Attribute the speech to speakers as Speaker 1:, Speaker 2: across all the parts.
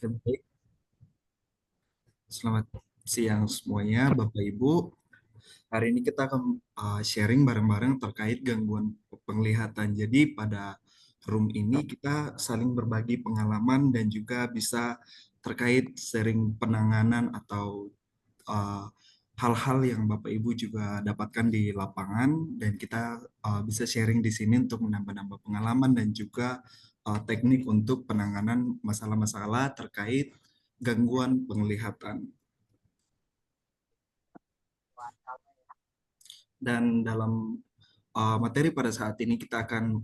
Speaker 1: Baik, selamat siang semuanya, Bapak Ibu. Hari ini kita akan sharing bareng-bareng terkait gangguan penglihatan. Jadi pada room ini kita saling berbagi pengalaman dan juga bisa terkait sharing penanganan atau uh, hal-hal yang Bapak Ibu juga dapatkan di lapangan dan kita bisa sharing di sini untuk menambah-nambah pengalaman dan juga teknik untuk penanganan masalah-masalah terkait gangguan penglihatan. Dan dalam materi pada saat ini kita akan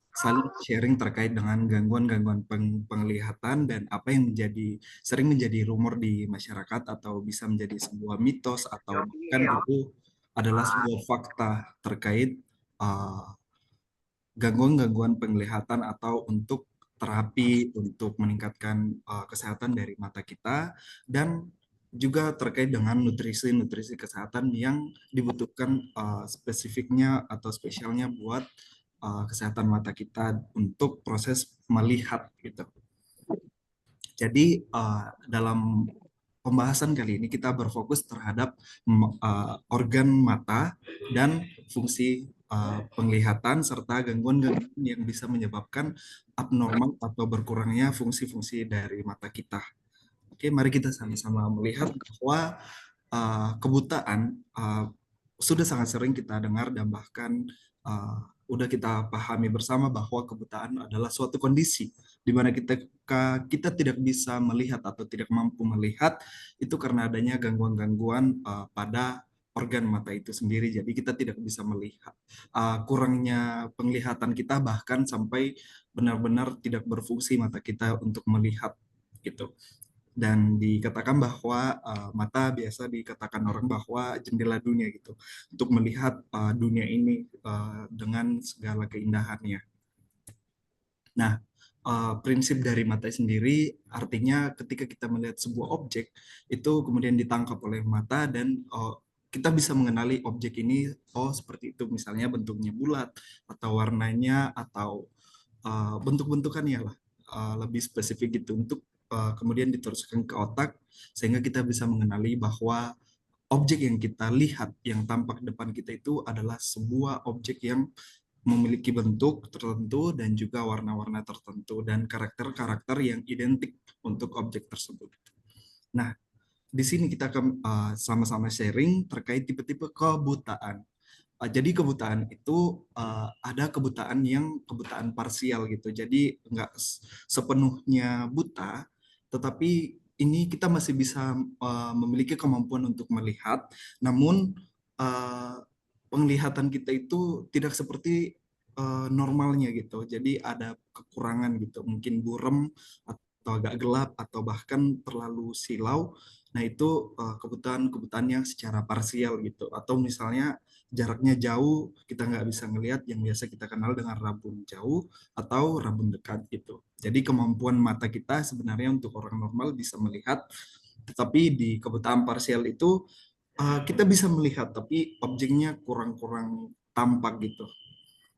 Speaker 1: saling sharing terkait dengan gangguan-gangguan penglihatan dan apa yang sering menjadi rumor di masyarakat atau bisa menjadi sebuah mitos atau bahkan itu adalah sebuah fakta terkait uh, gangguan-gangguan penglihatan atau untuk terapi untuk meningkatkan kesehatan dari mata kita dan juga terkait dengan nutrisi-nutrisi kesehatan yang dibutuhkan spesifiknya atau spesialnya buat kesehatan mata kita untuk proses melihat gitu. Jadi dalam pembahasan kali ini kita berfokus terhadap organ mata dan fungsi penglihatan serta gangguan-gangguan yang bisa menyebabkan abnormal atau berkurangnya fungsi-fungsi dari mata kita. Oke, mari kita sama-sama melihat bahwa kebutaan sudah sangat sering kita dengar dan bahkan udah kita pahami bersama bahwa kebutaan adalah suatu kondisi di mana kita tidak bisa melihat atau tidak mampu melihat itu karena adanya gangguan-gangguan pada organ mata itu sendiri. Jadi kita tidak bisa melihat kurangnya penglihatan kita bahkan sampai benar-benar tidak berfungsi mata kita untuk melihat gitu. Dan dikatakan bahwa mata biasa dikatakan orang bahwa jendela dunia gitu untuk melihat dunia ini dengan segala keindahannya. Nah, prinsip dari mata sendiri artinya ketika kita melihat sebuah objek itu kemudian ditangkap oleh mata dan kita bisa mengenali objek ini, oh seperti itu misalnya bentuknya bulat atau warnanya atau bentuk-bentukannya lah lebih spesifik gitu untuk kemudian diteruskan ke otak sehingga kita bisa mengenali bahwa objek yang kita lihat yang tampak depan kita itu adalah sebuah objek yang memiliki bentuk tertentu dan juga warna-warna tertentu dan karakter-karakter yang identik untuk objek tersebut. Nah, di sini kita akan sama-sama sharing terkait tipe-tipe kebutaan. Jadi kebutaan itu ada kebutaan yang kebutaan parsial gitu. Jadi nggak sepenuhnya buta, tetapi ini kita masih bisa memiliki kemampuan untuk melihat, namun uh, penglihatan kita itu tidak seperti normalnya gitu. Jadi ada kekurangan gitu, mungkin buram atau agak gelap atau bahkan terlalu silau. Nah itu kebutaan-kebutaan yang secara parsial gitu. Atau misalnya jaraknya jauh, kita nggak bisa ngelihat yang biasa kita kenal dengan rabun jauh atau rabun dekat gitu. Jadi kemampuan mata kita sebenarnya untuk orang normal bisa melihat, tetapi di kebutaan parsial itu kita bisa melihat, tapi objeknya kurang-kurang tampak gitu.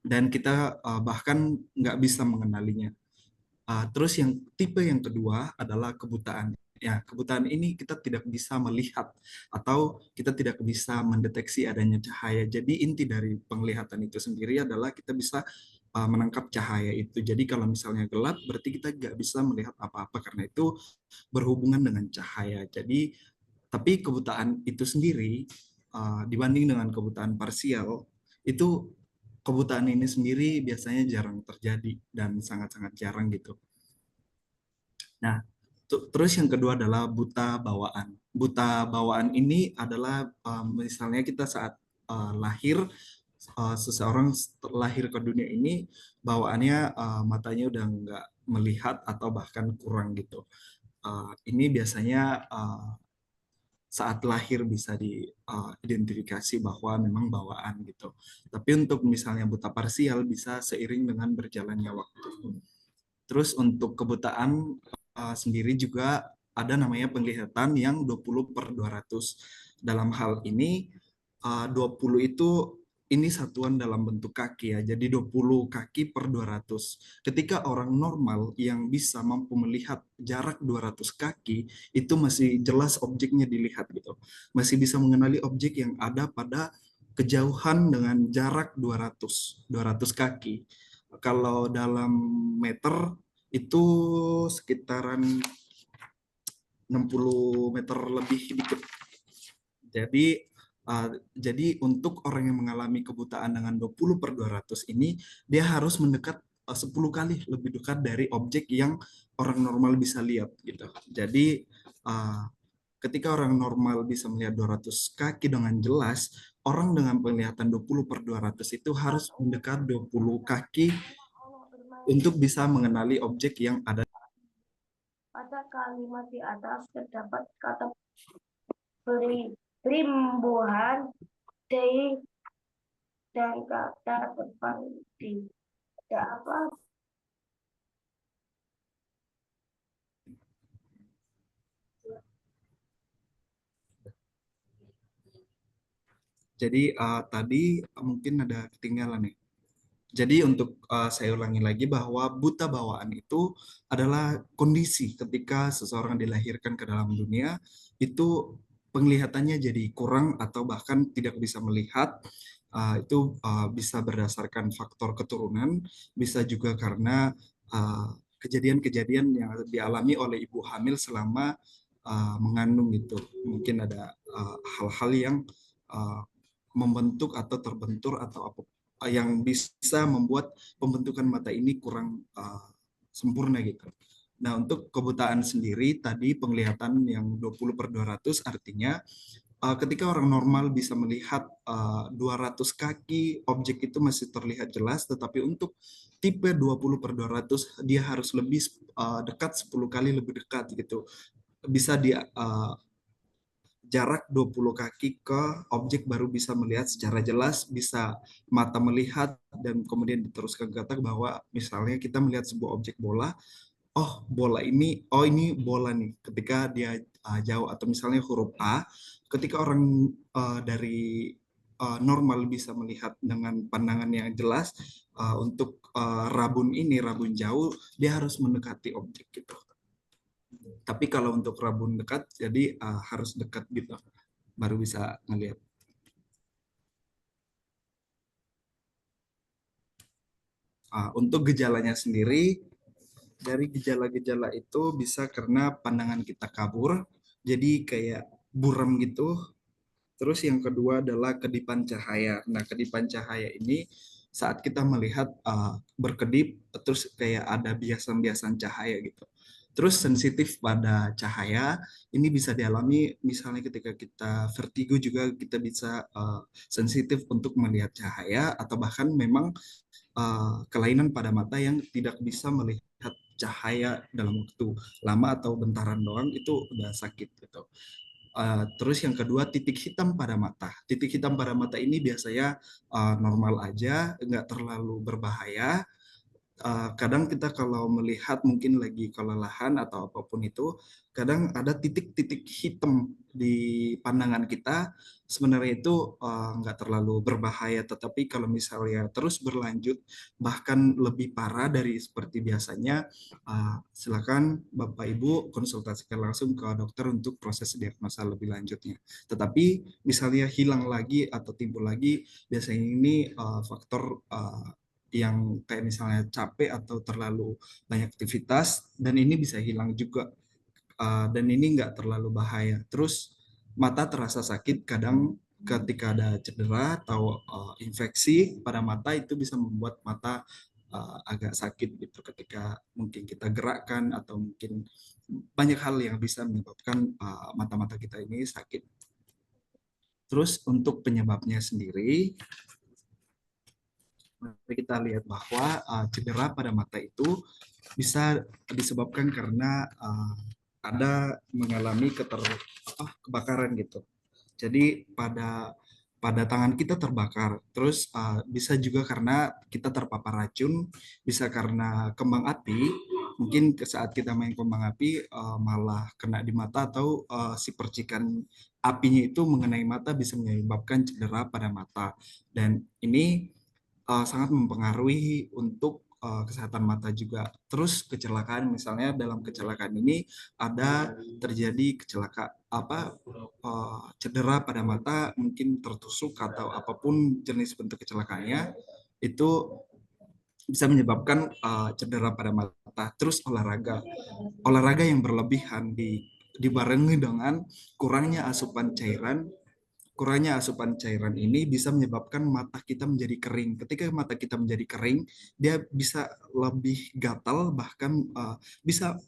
Speaker 1: Dan kita bahkan nggak bisa mengenalinya. Terus yang tipe yang kedua adalah kebutaan. Ya, kebutaan ini kita tidak bisa melihat atau kita tidak bisa mendeteksi adanya cahaya. Jadi inti dari penglihatan itu sendiri adalah kita bisa menangkap cahaya itu. Jadi kalau misalnya gelap, berarti kita nggak bisa melihat apa-apa karena itu berhubungan dengan cahaya. Jadi, tapi kebutaan itu sendiri dibanding dengan kebutaan parsial, itu kebutaan ini sendiri biasanya jarang terjadi dan sangat-sangat jarang gitu. Nah, terus yang kedua adalah buta bawaan. Buta bawaan ini adalah misalnya kita saat lahir, seseorang lahir ke dunia ini bawaannya matanya udah nggak melihat atau bahkan kurang gitu. Ini biasanya saat lahir bisa diidentifikasi bahwa memang bawaan gitu. Tapi untuk misalnya buta parsial bisa seiring dengan berjalannya waktu. Terus untuk kebutaan sendiri juga ada namanya penglihatan yang 20/200. Dalam hal ini 20 itu ini satuan dalam bentuk kaki ya, jadi 20 kaki per 200. Ketika orang normal yang bisa mampu melihat jarak 200 kaki, itu masih jelas objeknya dilihat gitu. Masih bisa mengenali objek yang ada pada kejauhan dengan jarak 200 kaki. Kalau dalam meter itu sekitaran 60 meter lebih dikit. Jadi untuk orang yang mengalami kebutaan dengan 20 per 200 ini, dia harus mendekat 10 kali lebih dekat dari objek yang orang normal bisa lihat gitu. Jadi uh, ketika orang normal bisa melihat 200 kaki dengan jelas, orang dengan penglihatan 20 per 200 itu harus mendekat 20 kaki untuk bisa mengenali objek yang ada.
Speaker 2: Pada kalimat di atas terdapat kata perimbuhan dari dan kata berpandi. Ada apa?
Speaker 1: Jadi tadi mungkin ada ketinggalan nih. Jadi untuk saya ulangi lagi bahwa buta bawaan itu adalah kondisi ketika seseorang dilahirkan ke dalam dunia itu penglihatannya jadi kurang atau bahkan tidak bisa melihat. Itu bisa berdasarkan faktor keturunan, bisa juga karena kejadian-kejadian yang dialami oleh ibu hamil selama mengandung itu. Mungkin ada hal-hal yang uh, membentuk atau terbentur atau apa yang bisa membuat pembentukan mata ini kurang sempurna gitu. Nah, untuk kebutaan sendiri tadi penglihatan yang 20 per 200 artinya ketika orang normal bisa melihat 200 kaki, objek itu masih terlihat jelas, tetapi untuk tipe 20 per 200 dia harus lebih dekat, 10 kali lebih dekat gitu. Bisa dia jarak 20 kaki ke objek baru bisa melihat secara jelas, bisa mata melihat, dan kemudian diteruskan ke kata bahwa misalnya kita melihat sebuah objek bola, oh bola ini, oh ini bola nih, ketika dia jauh, atau misalnya huruf A, ketika orang dari normal bisa melihat dengan pandangan yang jelas, untuk rabun ini, rabun jauh, dia harus mendekati objek gitu. Tapi kalau untuk rabun dekat, jadi harus dekat gitu baru bisa ngelihat. Untuk gejalanya sendiri, dari gejala-gejala itu bisa karena pandangan kita kabur, jadi kayak buram gitu. Terus yang kedua adalah kedipan cahaya. Nah, kedipan cahaya ini saat kita melihat berkedip, terus kayak ada biasan-biasan cahaya gitu. Terus sensitif pada cahaya, ini bisa dialami misalnya ketika kita vertigo juga kita bisa sensitif untuk melihat cahaya, atau bahkan memang kelainan pada mata yang tidak bisa melihat cahaya dalam waktu lama atau bentaran doang itu udah sakit gitu. Terus yang kedua, titik hitam pada mata. Titik hitam pada mata ini biasanya normal aja, nggak terlalu berbahaya. Kadang kita kalau melihat mungkin lagi kelelahan atau apapun itu, kadang ada titik-titik hitam di pandangan kita. Sebenarnya itu nggak terlalu berbahaya, tetapi kalau misalnya terus berlanjut, bahkan lebih parah dari seperti biasanya, silakan Bapak Ibu konsultasikan langsung ke dokter untuk proses diagnosa lebih lanjutnya. Tetapi misalnya hilang lagi atau timbul lagi, biasanya ini faktor yang kayak misalnya capek atau terlalu banyak aktivitas, dan ini bisa hilang juga. Dan ini nggak terlalu bahaya. Terus mata terasa sakit kadang ketika ada cedera atau infeksi pada mata, itu bisa membuat mata agak sakit gitu ketika mungkin kita gerakkan, atau mungkin banyak hal yang bisa menyebabkan mata-mata kita ini sakit. Terus untuk penyebabnya sendiri, kita lihat bahwa cedera pada mata itu bisa disebabkan karena ada mengalami kebakaran gitu. Jadi pada tangan kita terbakar. Terus bisa juga karena kita terpapar racun, bisa karena kembang api, mungkin saat kita main kembang api malah kena di mata atau si percikan apinya itu mengenai mata bisa menyebabkan cedera pada mata. Dan ini sangat mempengaruhi untuk kesehatan mata juga. Terus kecelakaan, misalnya dalam kecelakaan ini ada terjadi cedera pada mata, mungkin tertusuk atau apapun jenis bentuk kecelakaannya, itu bisa menyebabkan cedera pada mata. Terus olahraga yang berlebihan dibarengi dengan kurangnya asupan cairan ini bisa menyebabkan mata kita menjadi kering. Ketika mata kita menjadi kering, dia bisa lebih gatal, bahkan bisa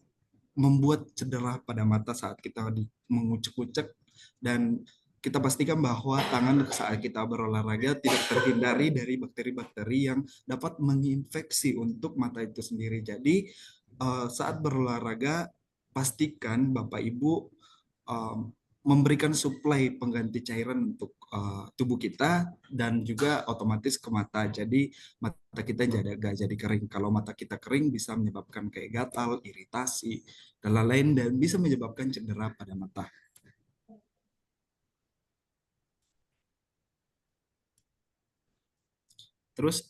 Speaker 1: membuat cedera pada mata saat kita mengucek-ucek. Dan kita pastikan bahwa tangan saat kita berolahraga tidak terhindari dari bakteri-bakteri yang dapat menginfeksi untuk mata itu sendiri. Jadi saat berolahraga, pastikan Bapak Ibu um, memberikan suplai pengganti cairan untuk tubuh kita dan juga otomatis ke mata. Jadi mata kita gak jadi kering. Kalau mata kita kering bisa menyebabkan kayak gatal, iritasi, dan lain-lain, dan bisa menyebabkan cedera pada mata. Terus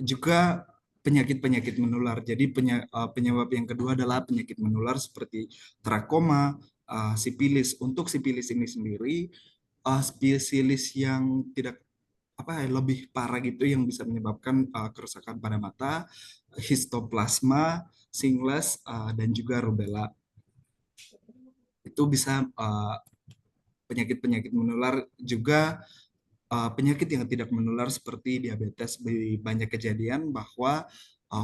Speaker 1: juga penyakit-penyakit menular. Jadi penyebab yang kedua adalah penyakit menular seperti trakoma, sipilis. Untuk sipilis ini sendiri, spesialis yang tidak lebih parah gitu yang bisa menyebabkan kerusakan pada mata, histoplasma, shingles, dan juga rubella. Itu bisa penyakit-penyakit menular. Juga penyakit yang tidak menular seperti diabetes. Banyak kejadian bahwa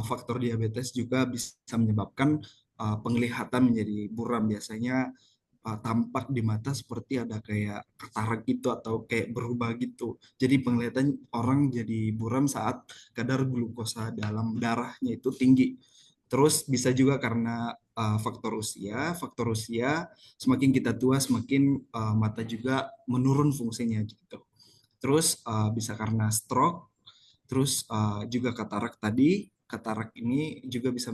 Speaker 1: faktor diabetes juga bisa menyebabkan penglihatan menjadi buram. Biasanya tampak di mata seperti ada kayak katarak gitu atau kayak berubah gitu. Jadi penglihatan orang jadi buram saat kadar glukosa dalam darahnya itu tinggi. Terus bisa juga karena faktor usia. Faktor usia, semakin kita tua semakin mata juga menurun fungsinya gitu. Terus bisa karena stroke, terus juga katarak tadi. Katarak ini juga bisa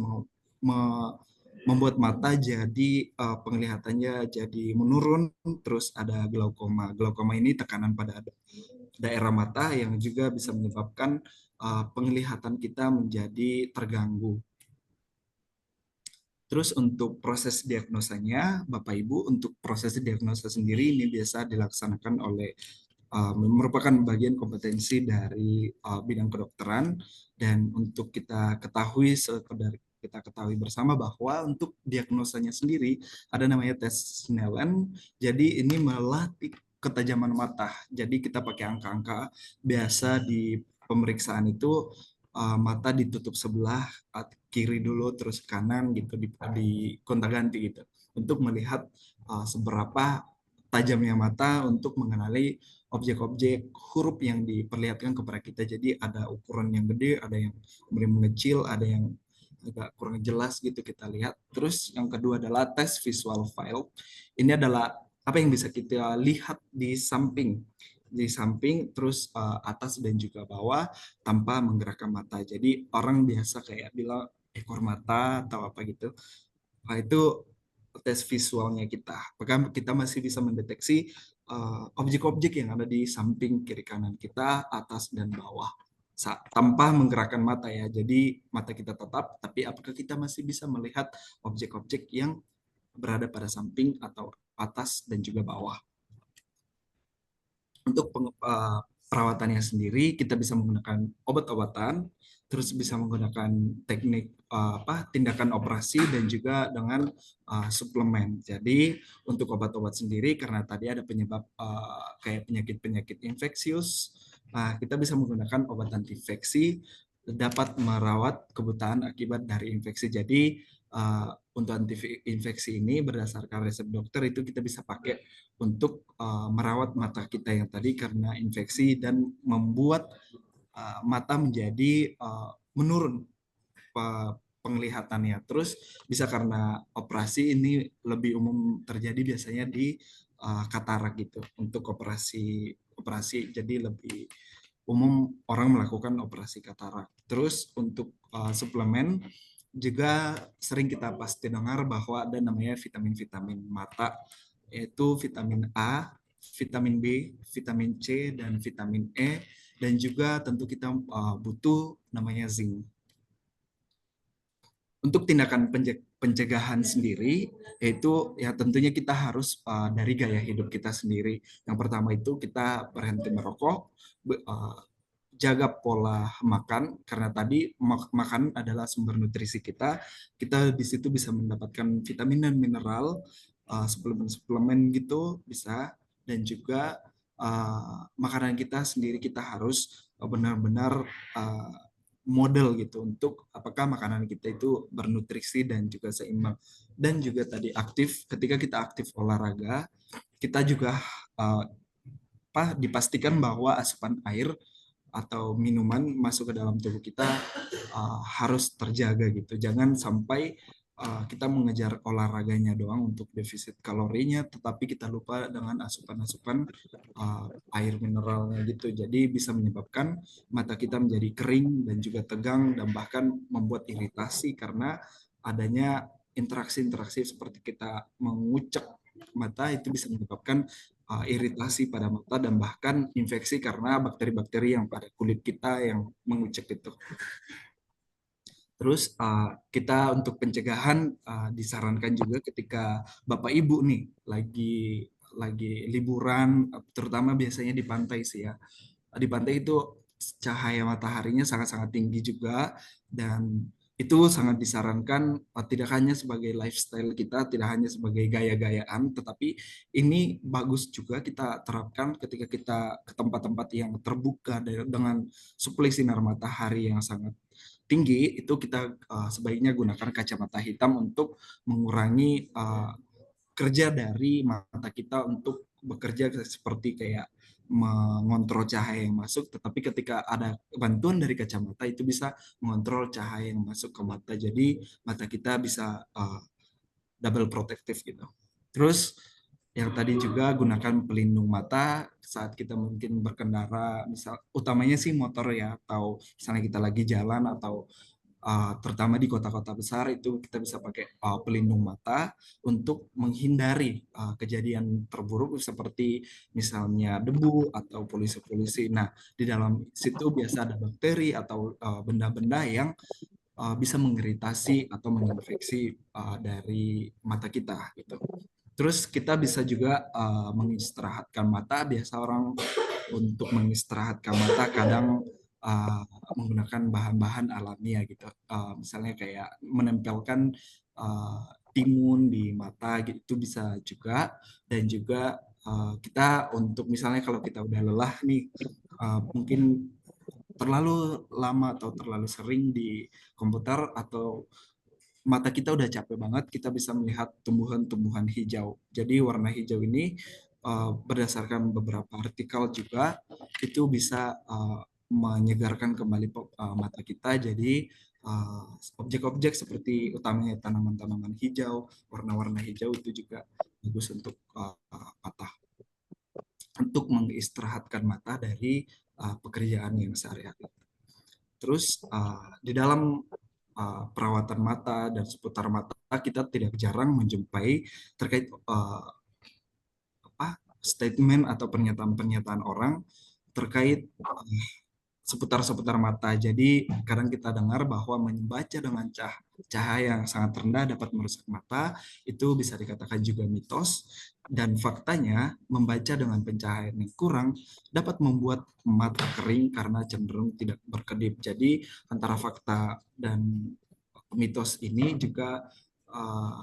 Speaker 1: membuat mata jadi penglihatannya jadi menurun. Terus ada glaukoma. Glaukoma ini tekanan pada daerah mata yang juga bisa menyebabkan penglihatan kita menjadi terganggu. Terus untuk proses diagnosanya, Bapak Ibu, untuk proses diagnosa sendiri ini biasa dilaksanakan oleh merupakan bagian kompetensi dari bidang kedokteran. Dan untuk kita ketahui bersama bahwa untuk diagnosanya sendiri ada namanya tes Snellen. Jadi ini melatih ketajaman mata. Jadi kita pakai angka-angka biasa di pemeriksaan itu, mata ditutup sebelah kiri dulu terus kanan gitu di gonta-ganti gitu untuk melihat seberapa tajamnya mata untuk mengenali objek-objek huruf yang diperlihatkan kepada kita. Jadi ada ukuran yang gede, ada yang mengecil, ada yang agak kurang jelas gitu kita lihat. Terus yang kedua adalah tes visual field. Ini adalah apa yang bisa kita lihat di samping terus atas dan juga bawah tanpa menggerakkan mata. Jadi orang biasa kayak bilang ekor mata atau apa gitu. Nah, itu tes visualnya kita. Apakah kita masih bisa mendeteksi objek-objek yang ada di samping kiri kanan kita, atas dan bawah, tanpa menggerakkan mata ya. Jadi mata kita tetap, tapi apakah kita masih bisa melihat objek-objek yang berada pada samping atau atas dan juga bawah. Untuk perawatannya sendiri, kita bisa menggunakan obat-obatan, terus bisa menggunakan teknik tindakan operasi dan juga dengan suplemen. Jadi untuk obat-obat sendiri karena tadi ada penyebab kayak penyakit-penyakit infeksius, kita bisa menggunakan obat antiinfeksi dapat merawat kebutaan akibat dari infeksi. Jadi untuk anti-infeksi ini berdasarkan resep dokter itu kita bisa pakai untuk merawat mata kita yang tadi karena infeksi dan membuat mata menjadi menurun penglihatannya. Terus bisa karena operasi ini lebih umum terjadi biasanya di katarak gitu. Untuk operasi jadi lebih umum orang melakukan operasi katarak. Terus untuk suplemen juga sering kita pasti dengar bahwa ada namanya vitamin-vitamin mata, yaitu vitamin A, vitamin B, vitamin C, dan vitamin E, dan juga tentu kita butuh namanya zinc. Untuk tindakan pencegahan sendiri, yaitu ya tentunya kita harus dari gaya hidup kita sendiri. Yang pertama itu kita berhenti merokok, jaga pola makan karena tadi makan adalah sumber nutrisi kita. Kita di situ bisa mendapatkan vitamin dan mineral, suplemen-suplemen gitu bisa, dan juga makanan kita sendiri kita harus benar-benar model gitu untuk apakah makanan kita itu bernutrisi dan juga seimbang. Dan juga tadi aktif, ketika kita aktif olahraga, kita juga uh, dipastikan bahwa asupan air atau minuman masuk ke dalam tubuh kita harus terjaga gitu. Jangan sampai kita mengejar olahraganya doang untuk defisit kalorinya, tetapi kita lupa dengan asupan-asupan air mineralnya gitu. Jadi bisa menyebabkan mata kita menjadi kering dan juga tegang dan bahkan membuat iritasi karena adanya interaksi-interaksi seperti kita mengucek mata itu bisa menyebabkan iritasi pada mata dan bahkan infeksi karena bakteri-bakteri yang pada kulit kita yang mengucek itu. Terus kita untuk pencegahan disarankan juga ketika Bapak Ibu nih lagi liburan, terutama biasanya di pantai sih ya. Di pantai itu cahaya mataharinya sangat-sangat tinggi juga dan itu sangat disarankan tidak hanya sebagai lifestyle kita, tidak hanya sebagai gaya-gayaan, tetapi ini bagus juga kita terapkan ketika kita ke tempat-tempat yang terbuka dengan suplai sinar matahari yang sangat tinggi, itu kita sebaiknya gunakan kacamata hitam untuk mengurangi kerja dari mata kita untuk bekerja seperti kayak mengontrol cahaya yang masuk, tetapi ketika ada bantuan dari kacamata itu bisa mengontrol cahaya yang masuk ke mata. Jadi mata kita bisa double protektif gitu. Terus yang tadi juga gunakan pelindung mata saat kita mungkin berkendara, misal utamanya sih motor ya, atau misalnya kita lagi jalan atau terutama di kota-kota besar itu kita bisa pakai pelindung mata untuk menghindari kejadian terburuk seperti misalnya debu atau polisi-polisi. Nah, di dalam situ biasa ada bakteri atau benda-benda yang bisa mengiritasi atau menginfeksi dari mata kita gitu. Terus kita bisa juga mengistirahatkan mata. Biasa orang untuk mengistirahatkan mata kadang uh, menggunakan bahan-bahan alamiah gitu. Misalnya kayak menempelkan timun di mata gitu itu bisa juga. Dan juga kita untuk misalnya kalau kita udah lelah nih, mungkin terlalu lama atau terlalu sering di komputer atau mata kita udah capek banget, kita bisa melihat tumbuhan-tumbuhan hijau. Jadi warna hijau ini berdasarkan beberapa artikel juga itu bisa menyegarkan kembali mata kita. Jadi objek-objek seperti utamanya tanaman-tanaman hijau, warna-warna hijau itu juga bagus untuk mata, untuk mengistirahatkan mata dari pekerjaan yang sehari-hari. Terus di dalam perawatan mata dan seputar mata kita tidak jarang menjumpai terkait statement atau pernyataan-pernyataan orang terkait seputar-seputar mata. Jadi kadang kita dengar bahwa membaca dengan cahaya yang sangat rendah dapat merusak mata, itu bisa dikatakan juga mitos. Dan faktanya, membaca dengan pencahayaan yang kurang dapat membuat mata kering karena cenderung tidak berkedip. Jadi antara fakta dan mitos ini juga uh,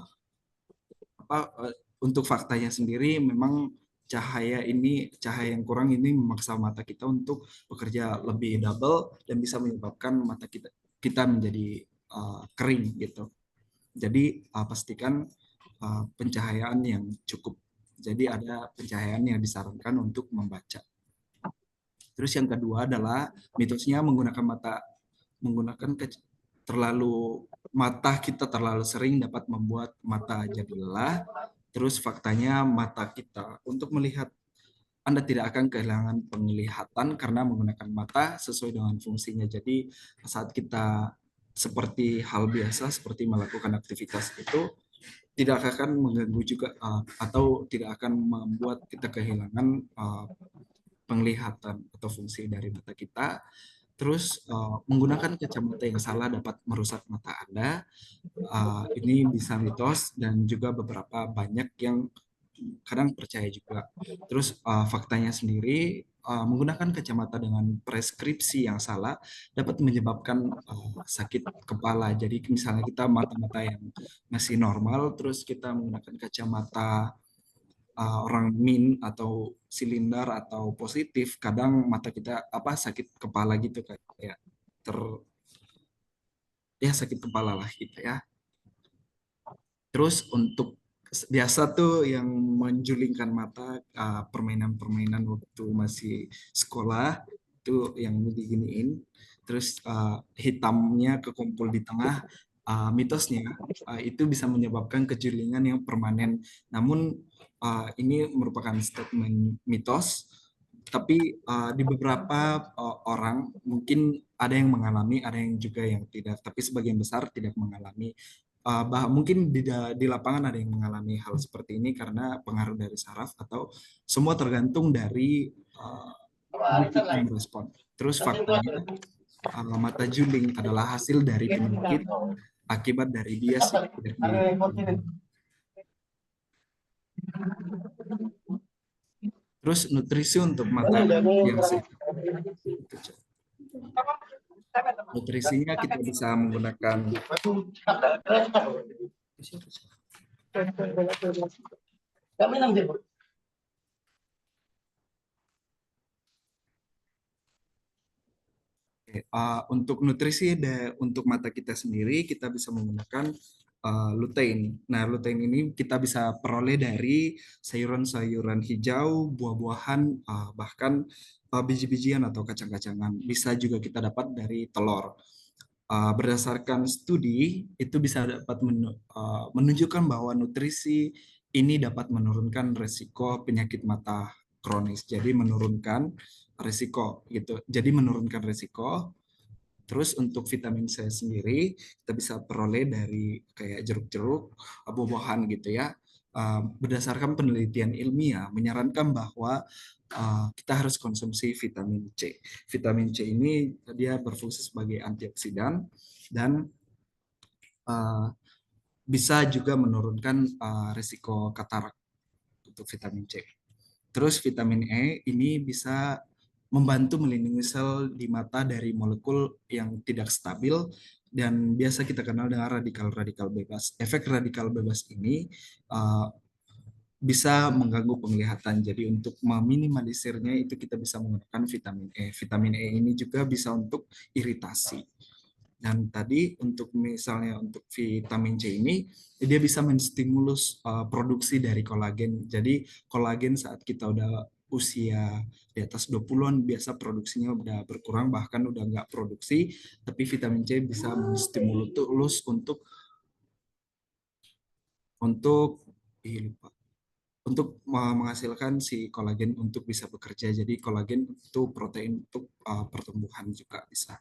Speaker 1: untuk faktanya sendiri memang cahaya yang kurang ini memaksa mata kita untuk bekerja lebih double dan bisa menyebabkan mata kita menjadi kering gitu. Jadi pastikan pencahayaan yang cukup. Jadi ada pencahayaan yang disarankan untuk membaca. Terus yang kedua adalah mitosnya menggunakan terlalu mata kita terlalu sering dapat membuat mata jadi lelah. Terus faktanya mata kita untuk melihat Anda tidak akan kehilangan penglihatan karena menggunakan mata sesuai dengan fungsinya. Jadi saat kita seperti hal biasa seperti melakukan aktivitas itu tidak akan mengganggu juga atau tidak akan membuat kita kehilangan penglihatan atau fungsi dari mata kita. Terus menggunakan kacamata yang salah dapat merusak mata Anda. Ini bisa mitos dan juga beberapa banyak yang kadang percaya juga. Terus faktanya sendiri menggunakan kacamata dengan preskripsi yang salah dapat menyebabkan sakit kepala. Jadi misalnya kita mata-mata yang masih normal, terus kita menggunakan kacamata orang min atau silinder atau positif, kadang mata kita sakit kepala gitu kayak ter ya sakit kepala lah gitu ya. Terus untuk biasa tuh yang menjulingkan mata permainan-permainan waktu masih sekolah itu yang diginiin. Terus hitamnya kekumpul di tengah. Mitosnya itu bisa menyebabkan kejulingan yang permanen. Namun ini merupakan statement mitos. Tapi di beberapa orang mungkin ada yang mengalami, ada yang juga yang tidak. Tapi sebagian besar tidak mengalami. Mungkin di lapangan ada yang mengalami hal seperti ini karena pengaruh dari saraf atau semua tergantung dari tubuh kita yang merespon. Terus faktanya mata juling adalah hasil dari penyakit akibat dari bias yang tidak Terus nutrisi untuk mata yang sehat. Nutrisinya kita bisa menggunakan untuk nutrisi untuk mata kita sendiri kita bisa menggunakan lutein. Nah, lutein ini kita bisa peroleh dari sayuran-sayuran hijau, buah-buahan, bahkan biji-bijian atau kacang-kacangan. Bisa juga kita dapat dari telur. Berdasarkan studi itu bisa dapat menunjukkan bahwa nutrisi ini dapat menurunkan resiko penyakit mata kronis. Jadi menurunkan resiko gitu. Jadi menurunkan resiko. Terus untuk vitamin C sendiri kita bisa peroleh dari kayak jeruk-jeruk, buah-buahan gitu ya. Berdasarkan penelitian ilmiah menyarankan bahwa kita harus konsumsi vitamin C. Vitamin C ini dia berfungsi sebagai antioksidan dan uh, bisa juga menurunkan risiko katarak untuk vitamin C. Terus vitamin E ini bisa membantu melindungi sel di mata dari molekul yang tidak stabil dan biasa kita kenal dengan radikal-radikal bebas. Efek radikal bebas ini uh, bisa mengganggu penglihatan. Jadi untuk meminimalisirnya itu kita bisa menggunakan vitamin E. Vitamin E ini juga bisa untuk iritasi. Dan tadi untuk misalnya untuk vitamin C ini dia bisa menstimulus produksi dari kolagen. Jadi kolagen saat kita udah usia di atas 20-an biasa produksinya udah berkurang bahkan udah nggak produksi, tapi vitamin C bisa menstimulus untuk lupa untuk menghasilkan si kolagen untuk bisa bekerja. Jadi kolagen itu protein untuk pertumbuhan juga bisa.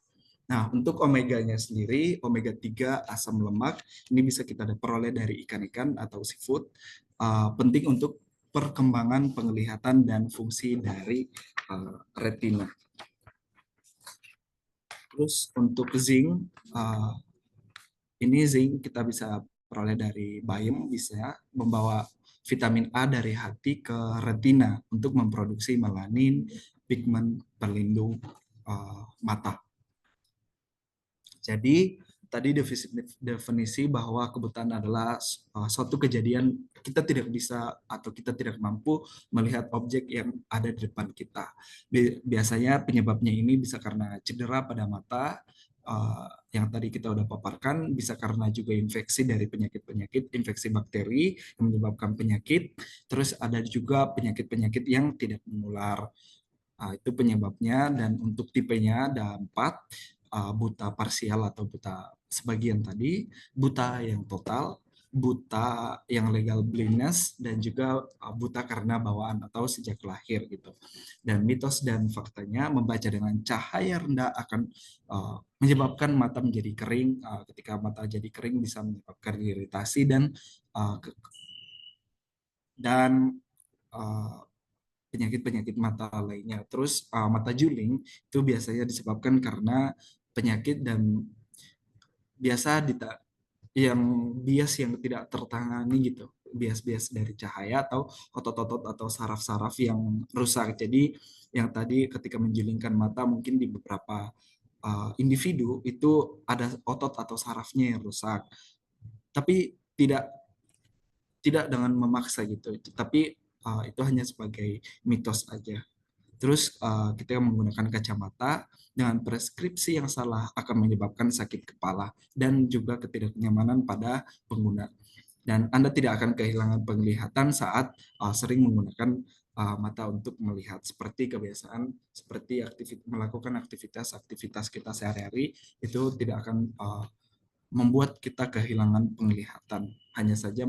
Speaker 1: Nah, untuk omeganya sendiri, omega 3 asam lemak, ini bisa kita peroleh dari ikan-ikan atau seafood. Penting untuk perkembangan penglihatan dan fungsi dari retina. Terus untuk zinc, ini zinc kita bisa peroleh dari bayam, bisa membawa vitamin A dari hati ke retina untuk memproduksi melanin, pigmen pelindung mata. Jadi tadi definisi bahwa kebutaan adalah suatu kejadian kita tidak bisa atau kita tidak mampu melihat objek yang ada di depan kita. Biasanya penyebabnya ini bisa karena cedera pada mata, yang tadi kita udah paparkan, bisa karena juga infeksi dari penyakit-penyakit, infeksi bakteri yang menyebabkan penyakit, terus ada juga penyakit-penyakit yang tidak menular. Itu penyebabnya dan untuk tipenya ada 4, buta parsial atau buta sebagian tadi, buta yang total, buta yang legal blindness dan juga buta karena bawaan atau sejak lahir gitu. Dan mitos dan faktanya membaca dengan cahaya rendah akan menyebabkan mata menjadi kering. Ketika mata jadi kering bisa menyebabkan iritasi dan uh, penyakit-penyakit mata lainnya. Terus mata juling itu biasanya disebabkan karena penyakit dan biasa yang bias yang tidak tertangani gitu, bias-bias dari cahaya atau otot-otot atau saraf-saraf yang rusak. Jadi yang tadi ketika menjulingkan mata mungkin di beberapa individu itu ada otot atau sarafnya yang rusak, tapi tidak tidak dengan memaksa gitu, tapi itu hanya sebagai mitos aja. Terus kita menggunakan kacamata dengan preskripsi yang salah akan menyebabkan sakit kepala dan juga ketidaknyamanan pada pengguna. Dan Anda tidak akan kehilangan penglihatan saat sering menggunakan mata untuk melihat. Seperti kebiasaan, seperti melakukan aktivitas-aktivitas kita sehari-hari, itu tidak akan membuat kita kehilangan penglihatan. Hanya saja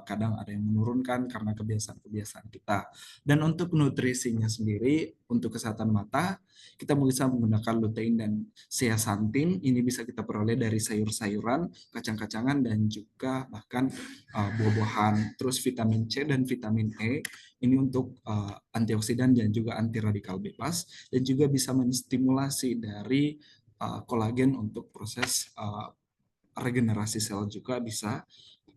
Speaker 1: kadang ada yang menurunkan karena kebiasaan-kebiasaan kita. Dan untuk nutrisinya sendiri, untuk kesehatan mata, kita bisa menggunakan lutein dan zeaxanthin. Ini bisa kita peroleh dari sayur-sayuran, kacang-kacangan, dan juga bahkan buah-buahan. Terus vitamin C dan vitamin E, ini untuk antioksidan dan juga anti radikal bebas, dan juga bisa menstimulasi dari kolagen untuk proses regenerasi sel juga bisa.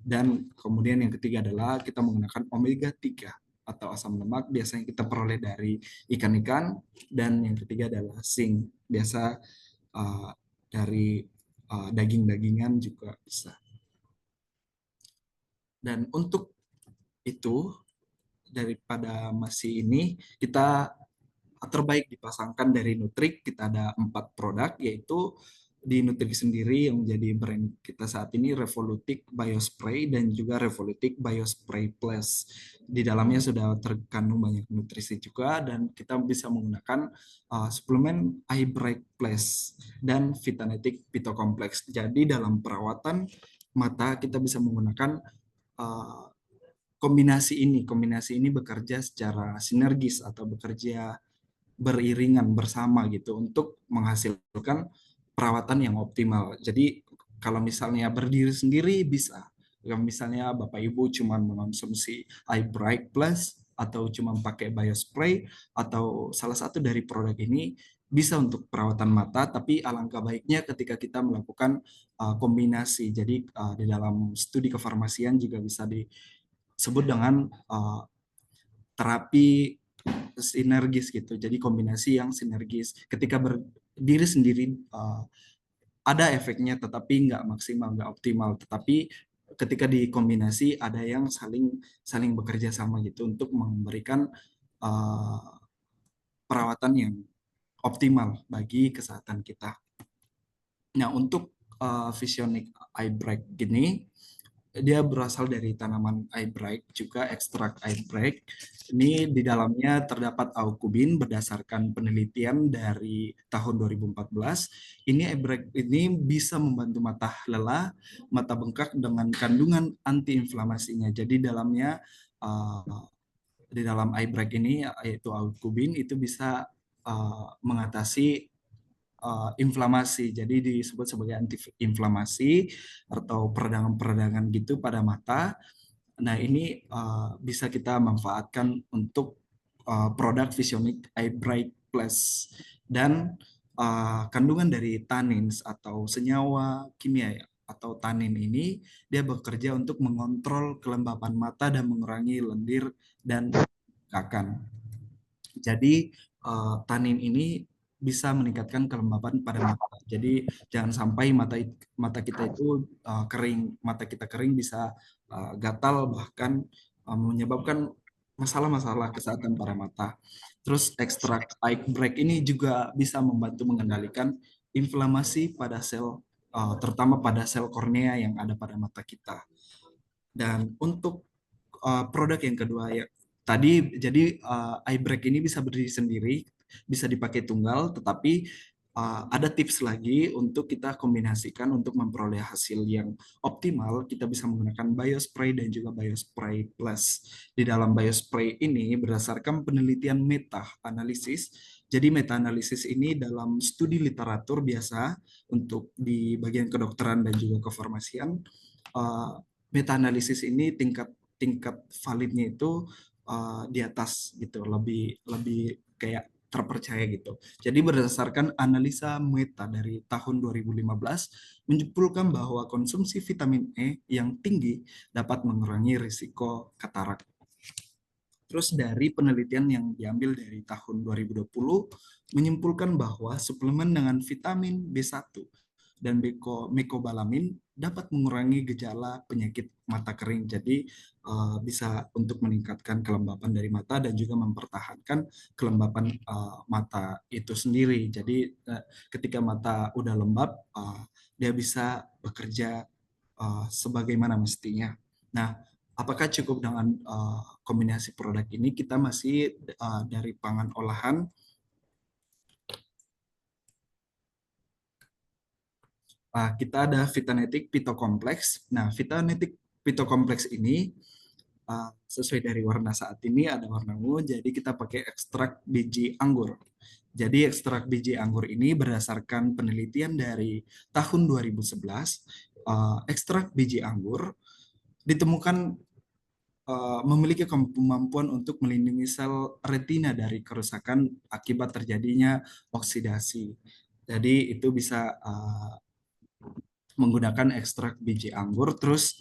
Speaker 1: Dan kemudian yang ketiga adalah kita menggunakan omega 3 atau asam lemak, biasanya kita peroleh dari ikan-ikan. Dan yang ketiga adalah zinc, biasa uh, dari daging-dagingan juga bisa. Dan untuk itu, daripada masih ini, kita terbaik dipasangkan dari Nutrik. Kita ada 4 produk, yaitu di Nutrik sendiri yang menjadi brand kita saat ini Revolutic Biospray dan juga Revolutic Biospray Plus. Di dalamnya sudah terkandung banyak nutrisi juga, dan kita bisa menggunakan suplemen Eye Bright Plus dan Vitanetic Phytocomplex. Jadi dalam perawatan mata kita bisa menggunakan uh, kombinasi ini bekerja secara sinergis atau bekerja beriringan bersama gitu untuk menghasilkan perawatan yang optimal. Jadi kalau misalnya berdiri sendiri bisa. Kalau misalnya Bapak Ibu cuma mengonsumsi Eye Bright Plus atau cuma pakai Biospray atau salah satu dari produk ini, bisa untuk perawatan mata, tapi alangkah baiknya ketika kita melakukan kombinasi. Jadi di dalam studi kefarmasian juga bisa disebut dengan terapi sinergis gitu. Jadi kombinasi yang sinergis. Ketika berdiri sendiri ada efeknya, tetapi nggak maksimal, nggak optimal. Tetapi ketika dikombinasi ada yang saling saling bekerja sama gitu untuk memberikan uh, perawatan yang optimal bagi kesehatan kita. Nah, untuk Visionic Eye Bright gini, dia berasal dari tanaman eyebright, juga ekstrak eyebright. Ini di dalamnya terdapat aukubin berdasarkan penelitian dari tahun 2014. Ini eyebright ini bisa membantu mata lelah, mata bengkak dengan kandungan antiinflamasinya. Jadi di dalam eyebright ini yaitu aukubin itu bisa mengatasi inflamasi. Jadi disebut sebagai antiinflamasi atau peradangan-peradangan gitu pada mata. Nah, ini bisa kita manfaatkan untuk produk Visionic Eye Bright Plus. Dan kandungan dari tannins atau senyawa kimia atau tanin ini, dia bekerja untuk mengontrol kelembapan mata dan mengurangi lendir dan bengkakan. Jadi tanin ini bisa meningkatkan kelembapan pada mata. Jadi jangan sampai mata kita itu kering, mata kita kering bisa gatal, bahkan menyebabkan masalah-masalah kesehatan pada mata. Terus ekstrak eye break ini juga bisa membantu mengendalikan inflamasi pada sel, terutama pada sel kornea yang ada pada mata kita. Dan untuk produk yang kedua ya tadi, jadi eye break ini bisa berdiri sendiri, bisa dipakai tunggal, tetapi ada tips lagi untuk kita kombinasikan untuk memperoleh hasil yang optimal. Kita bisa menggunakan biospray dan juga biospray plus. Di dalam biospray ini berdasarkan penelitian meta analisis. Jadi meta analisis ini dalam studi literatur biasa untuk di bagian kedokteran dan juga kefarmasian. Meta analisis ini tingkat tingkat validnya itu di atas gitu, lebih lebih kayak terpercaya gitu. Jadi berdasarkan analisa meta dari tahun 2015 menyimpulkan bahwa konsumsi vitamin E yang tinggi dapat mengurangi risiko katarak. Terus dari penelitian yang diambil dari tahun 2020 menyimpulkan bahwa suplemen dengan vitamin B1 dan mecobalamin dapat mengurangi gejala penyakit mata kering. Jadi bisa untuk meningkatkan kelembapan dari mata dan juga mempertahankan kelembapan mata itu sendiri. Jadi ketika mata udah lembab, dia bisa bekerja sebagaimana mestinya. Nah, apakah cukup dengan kombinasi produk ini? Kita masih dari pangan olahan. Kita ada Vitanetic Phytocomplex. Nah, Vitanetic Phytocomplex ini sesuai dari warna saat ini ada warna ungu, jadi kita pakai ekstrak biji anggur. Jadi ekstrak biji anggur ini berdasarkan penelitian dari tahun 2011, ekstrak biji anggur ditemukan memiliki kemampuan untuk melindungi sel retina dari kerusakan akibat terjadinya oksidasi. Jadi itu bisa menggunakan ekstrak biji anggur. Terus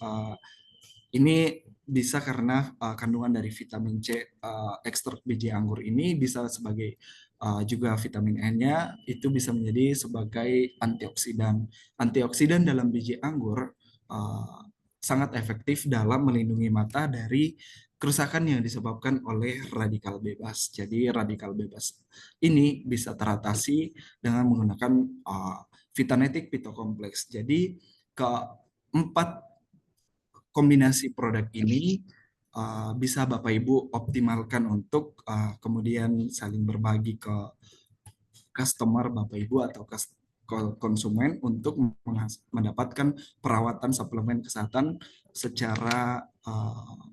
Speaker 1: ini bisa karena kandungan dari vitamin C, ekstrak biji anggur ini bisa sebagai juga vitamin E-nya itu bisa menjadi sebagai antioksidan. Antioksidan dalam biji anggur sangat efektif dalam melindungi mata dari kerusakan yang disebabkan oleh radikal bebas. Jadi radikal bebas ini bisa teratasi dengan menggunakan Vitanetic Phytocomplex. Jadi keempat kombinasi produk ini bisa Bapak Ibu optimalkan untuk kemudian saling berbagi ke customer Bapak Ibu atau konsumen untuk mendapatkan perawatan suplemen kesehatan secara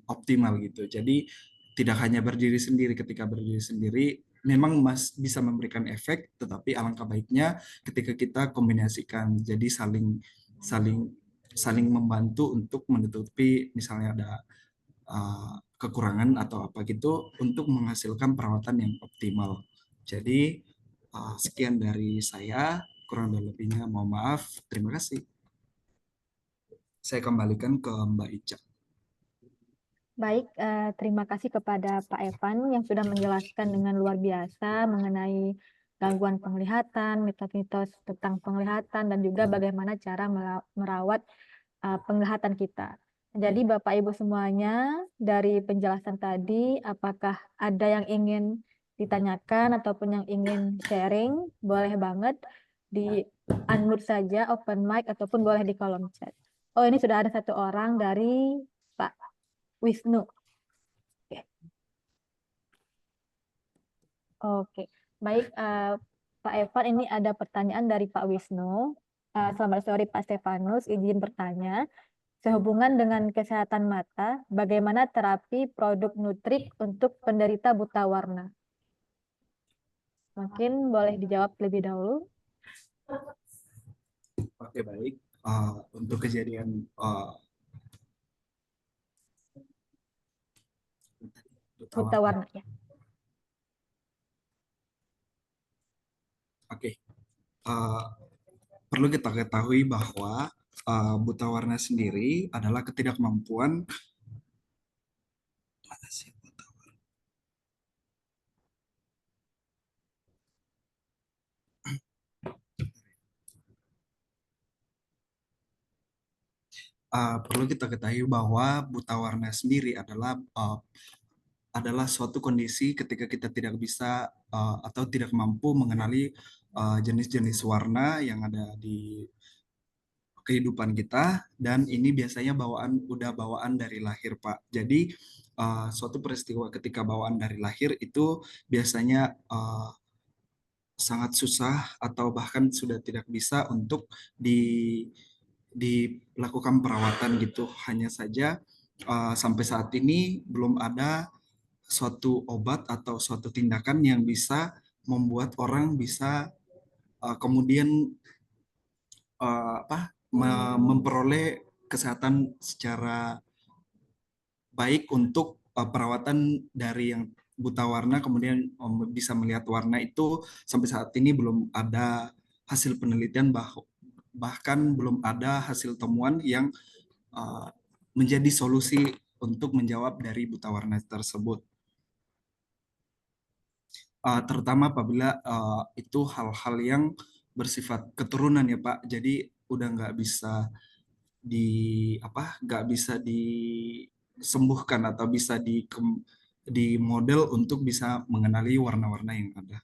Speaker 1: optimal gitu. Jadi tidak hanya berdiri sendiri, ketika berdiri sendiri memang bisa memberikan efek, tetapi alangkah baiknya ketika kita kombinasikan, jadi saling saling saling membantu untuk menutupi misalnya ada kekurangan atau apa gitu untuk menghasilkan perawatan yang optimal. Jadi sekian dari saya, kurang dan lebihnya mohon maaf. Terima kasih. Saya kembalikan ke Mbak Ica.
Speaker 3: Baik, terima kasih kepada Pak Evan yang sudah menjelaskan dengan luar biasa mengenai gangguan penglihatan, mitos-mitos tentang penglihatan, dan juga bagaimana cara merawat penglihatan kita. Jadi Bapak Ibu semuanya, dari penjelasan tadi, apakah ada yang ingin ditanyakan ataupun yang ingin sharing? Boleh banget di unmute saja, open mic, ataupun boleh di kolom chat. Oh, ini sudah ada satu orang dari Pak Wisnu. Oke. Oke. Baik, Pak Evan, ini ada pertanyaan dari Pak Wisnu. Selamat sore Pak Stefanus, izin bertanya. Sehubungan dengan kesehatan mata, bagaimana terapi produk Nutrik untuk penderita buta warna? Mungkin boleh dijawab lebih dahulu.
Speaker 1: Oke, baik. Untuk kejadian
Speaker 3: Buta warna ya.
Speaker 1: Oke. Perlu kita ketahui bahwa buta warna sendiri adalah ketidakmampuan perlu kita ketahui bahwa buta warna sendiri adalah suatu kondisi ketika kita tidak bisa atau tidak mampu mengenali jenis-jenis warna yang ada di kehidupan kita, dan ini biasanya bawaan dari lahir, Pak. Jadi suatu peristiwa ketika bawaan dari lahir itu biasanya sangat susah atau bahkan sudah tidak bisa untuk dilakukan perawatan gitu. Hanya saja sampai saat ini belum ada suatu obat atau suatu tindakan yang bisa membuat orang bisa kemudian memperoleh kesehatan secara baik untuk perawatan dari yang buta warna kemudian bisa melihat warna itu sampai saat ini belum ada hasil penelitian bahkan belum ada hasil temuan yang uh, menjadi solusi untuk menjawab dari buta warna tersebut. Terutama apabila itu hal-hal yang bersifat keturunan ya Pak. Jadi udah nggak bisa nggak bisa disembuhkan atau bisa di model untuk bisa mengenali warna-warna yang ada.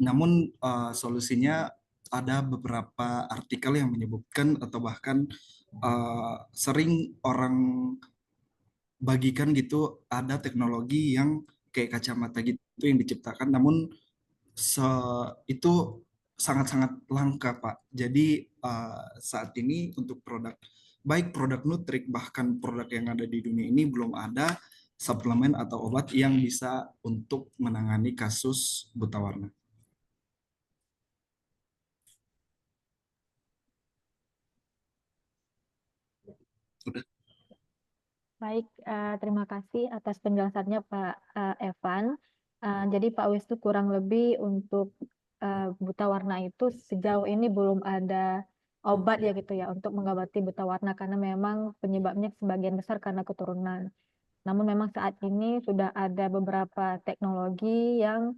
Speaker 1: Namun solusinya ada beberapa artikel yang menyebutkan atau bahkan sering orang bagikan gitu ada teknologi yang kayak kacamata gitu yang diciptakan, namun itu sangat-sangat langka, Pak. Jadi saat ini untuk baik produk Nutrik, bahkan produk yang ada di dunia ini belum ada suplemen atau obat yang bisa untuk menangani kasus buta warna. Udah.
Speaker 3: Baik, terima kasih atas penjelasannya Pak Evan. Jadi Pak Wisnu kurang lebih untuk buta warna itu sejauh ini belum ada obat ya gitu ya untuk mengobati buta warna karena memang penyebabnya sebagian besar karena keturunan. Namun memang saat ini sudah ada beberapa teknologi yang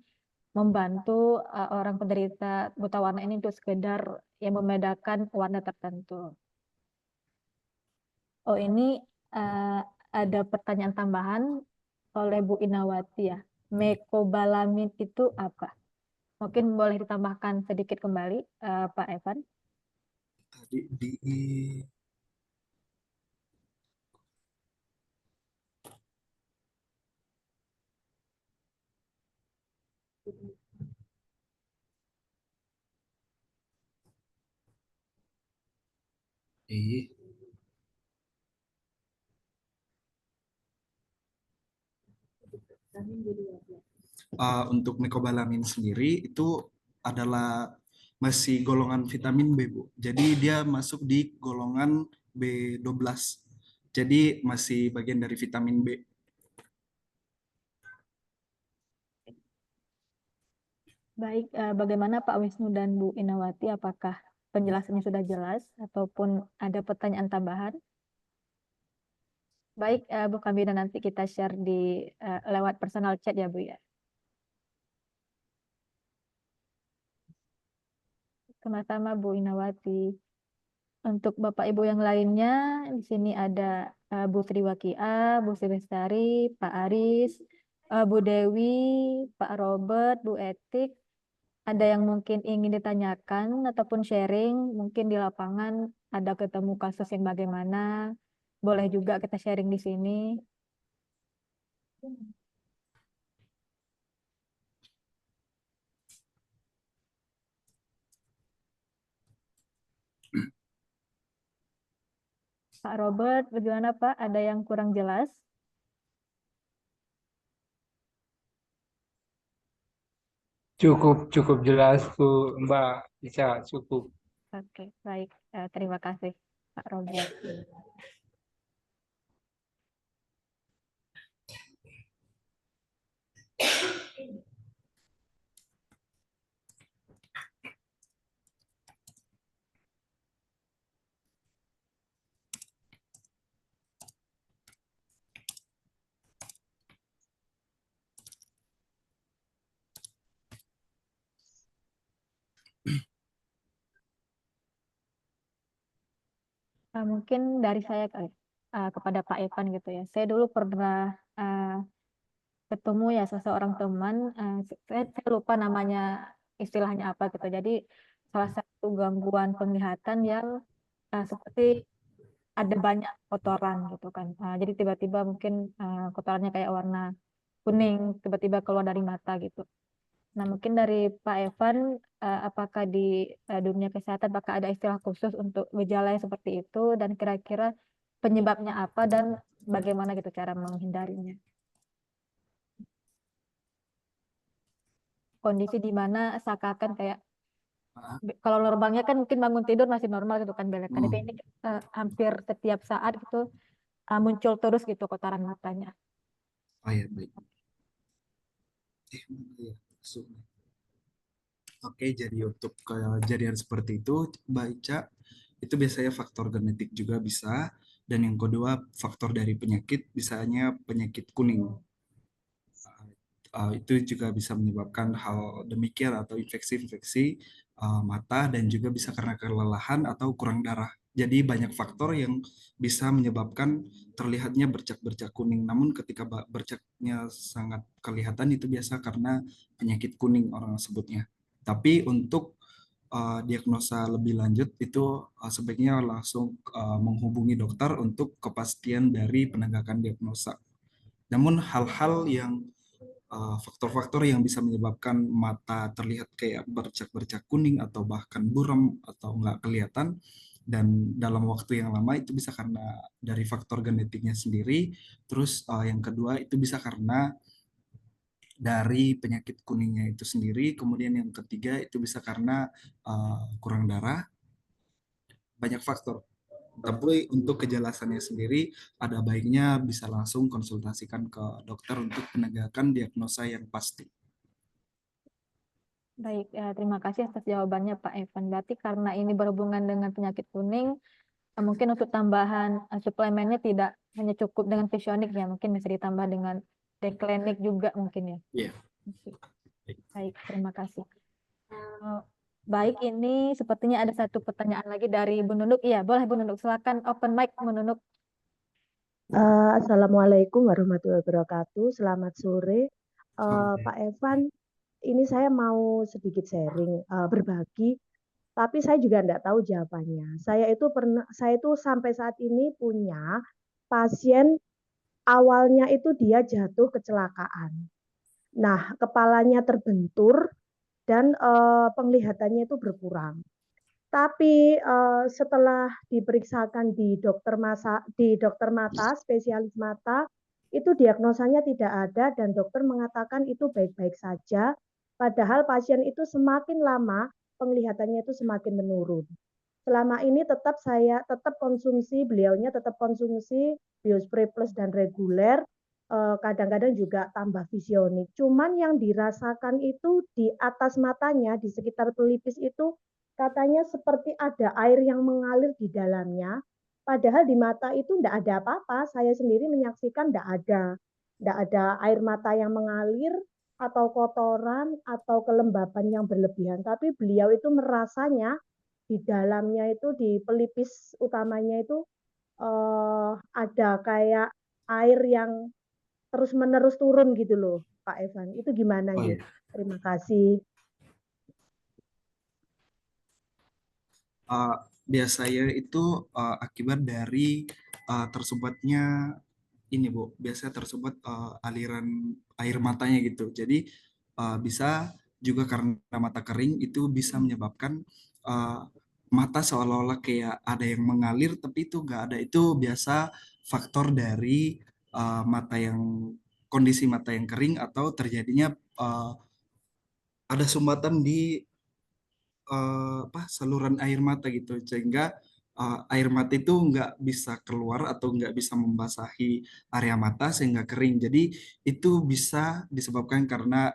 Speaker 3: membantu orang penderita buta warna ini untuk sekedar yang membedakan warna tertentu. Oh, ini uh, ada pertanyaan tambahan oleh Bu Inawati ya. Mecobalamin itu apa? Mungkin boleh ditambahkan sedikit kembali, Pak Evan.
Speaker 1: Tadi di untuk mecobalamin sendiri itu adalah masih golongan vitamin B, Bu. Jadi dia masuk di golongan B12. Jadi masih bagian dari vitamin B.
Speaker 3: Baik, bagaimana Pak Wisnu dan Bu Inawati? Apakah penjelasannya sudah jelas ataupun ada pertanyaan tambahan? Baik, Bu Kamina, nanti kita share di lewat personal chat ya Bu ya. Sama-sama Bu Inawati. Untuk Bapak Ibu yang lainnya, di sini ada Bu Triwakia, Bu Silestari, Pak Aris, Bu Dewi, Pak Robert, Bu Etik. Ada yang mungkin ingin ditanyakan ataupun sharing, mungkin di lapangan ada ketemu kasus yang bagaimana, boleh juga kita sharing di sini. Pak Robert, bagaimana Pak? Ada yang kurang jelas?
Speaker 4: Cukup jelas Bu Mbak, bisa cukup.
Speaker 3: Oke, baik. Terima kasih Pak Robert. Mungkin dari saya kali kepada Pak Evan gitu ya. Saya dulu pernah ketemu ya seseorang teman, saya lupa namanya istilahnya apa gitu. Jadi salah satu gangguan penglihatan yang seperti ada banyak kotoran gitu kan. Jadi tiba-tiba mungkin kotorannya kayak warna kuning, tiba-tiba keluar dari mata gitu. Nah, mungkin dari Pak Evan, apakah di dunia kesehatan apakah ada istilah khusus untuk gejala yang seperti itu dan kira-kira penyebabnya apa dan bagaimana gitu cara menghindarinya? Kondisi di mana seakan kayak
Speaker 1: Ah,
Speaker 3: kalau normalnya kan mungkin bangun tidur masih normal gitu kan belekan. Tapi ini
Speaker 1: hmm.
Speaker 3: hampir setiap saat gitu muncul terus gitu kotoran matanya.
Speaker 1: Oh ya, baik. Mana ya? Masuk. Oke, jadi untuk kejadian seperti itu, baca itu biasanya faktor genetik juga bisa, dan yang kedua faktor dari penyakit, misalnya penyakit kuning. Itu juga bisa menyebabkan hal demikian atau infeksi-infeksi mata dan juga bisa karena kelelahan atau kurang darah. Jadi banyak faktor yang bisa menyebabkan terlihatnya bercak-bercak kuning. Namun ketika bercaknya sangat kelihatan itu biasa karena penyakit kuning orang sebutnya. Tapi untuk diagnosa lebih lanjut itu sebaiknya langsung menghubungi dokter untuk kepastian dari penegakan diagnosa. Namun hal-hal yang faktor-faktor yang bisa menyebabkan mata terlihat kayak bercak-bercak kuning atau bahkan buram atau nggak kelihatan dan dalam waktu yang lama itu bisa karena dari faktor genetiknya sendiri. Terus yang kedua itu bisa karena dari penyakit kuningnya itu sendiri. Kemudian yang ketiga itu bisa karena kurang darah. Banyak faktor. Tapi untuk kejelasannya sendiri, ada baiknya bisa langsung konsultasikan ke dokter untuk penegakan diagnosa yang pasti.
Speaker 3: Baik, terima kasih atas jawabannya Pak Evan. Berarti karena ini berhubungan dengan penyakit kuning, mungkin untuk tambahan suplemennya tidak hanya cukup dengan visionik ya, mungkin bisa ditambah dengan deklinik juga mungkin ya.
Speaker 1: Iya.
Speaker 3: Oke. Baik, terima kasih. Baik, ini sepertinya ada satu pertanyaan lagi dari Bu Nunuk. Iya, boleh Bu Nunuk. Silakan open mic Bu Nunuk.
Speaker 5: Assalamualaikum warahmatullahi wabarakatuh. Selamat sore,
Speaker 1: Oke.
Speaker 5: Pak Evan. Ini saya mau sedikit sharing, berbagi, tapi saya juga enggak tahu jawabannya. Saya itu sampai saat ini punya pasien awalnya itu dia jatuh kecelakaan. Nah, kepalanya terbentur dan penglihatannya itu berkurang. Tapi setelah diperiksakan di dokter mata, spesialis mata, itu diagnosanya tidak ada dan dokter mengatakan itu baik-baik saja. Padahal pasien itu semakin lama penglihatannya itu semakin menurun. Selama ini beliaunya tetap konsumsi biospray plus dan reguler, kadang-kadang juga tambah visionik. Cuman yang dirasakan itu di atas matanya, di sekitar pelipis itu katanya seperti ada air yang mengalir di dalamnya. Padahal di mata itu tidak ada apa-apa. Saya sendiri menyaksikan tidak ada air mata yang mengalir atau kotoran atau kelembapan yang berlebihan. Tapi beliau itu merasanya di dalamnya itu di pelipis utamanya itu ada kayak air yang terus-menerus turun gitu loh, Pak Evan. Itu gimana
Speaker 1: Oh
Speaker 5: ya?
Speaker 1: iya.
Speaker 5: Terima kasih.
Speaker 1: Uh, Biasanya itu akibat dari tersumbatnya ini Bu, biasanya tersumbat aliran air matanya gitu. Jadi bisa juga karena mata kering itu bisa menyebabkan uh, mata seolah-olah kayak ada yang mengalir tapi itu nggak ada. Itu biasa faktor dari mata yang kondisi mata yang kering atau terjadinya ada sumbatan di saluran air mata gitu sehingga air mata itu nggak bisa keluar atau nggak bisa membasahi area mata sehingga kering. Jadi itu bisa disebabkan karena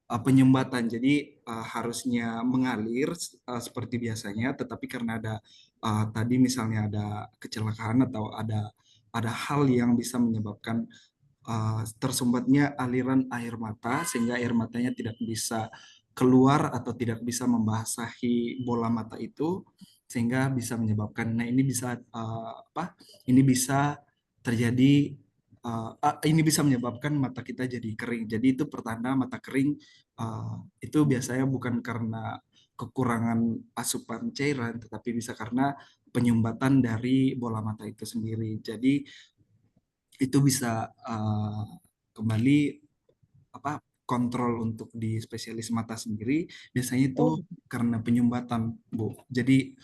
Speaker 1: penyumbatan. Jadi harusnya mengalir seperti biasanya, tetapi karena ada tadi misalnya ada kecelakaan atau ada hal yang bisa menyebabkan tersumbatnya aliran air mata sehingga air matanya tidak bisa keluar atau tidak bisa membasahi bola mata itu sehingga bisa menyebabkan ini bisa ini bisa terjadi ini bisa menyebabkan mata kita jadi kering. Jadi itu pertanda mata kering itu biasanya bukan karena kekurangan asupan cairan tetapi bisa karena penyumbatan dari bola mata itu sendiri. Jadi itu bisa kembali kontrol untuk di spesialis mata sendiri biasanya
Speaker 5: Oh,
Speaker 1: itu karena penyumbatan, Bu. Jadi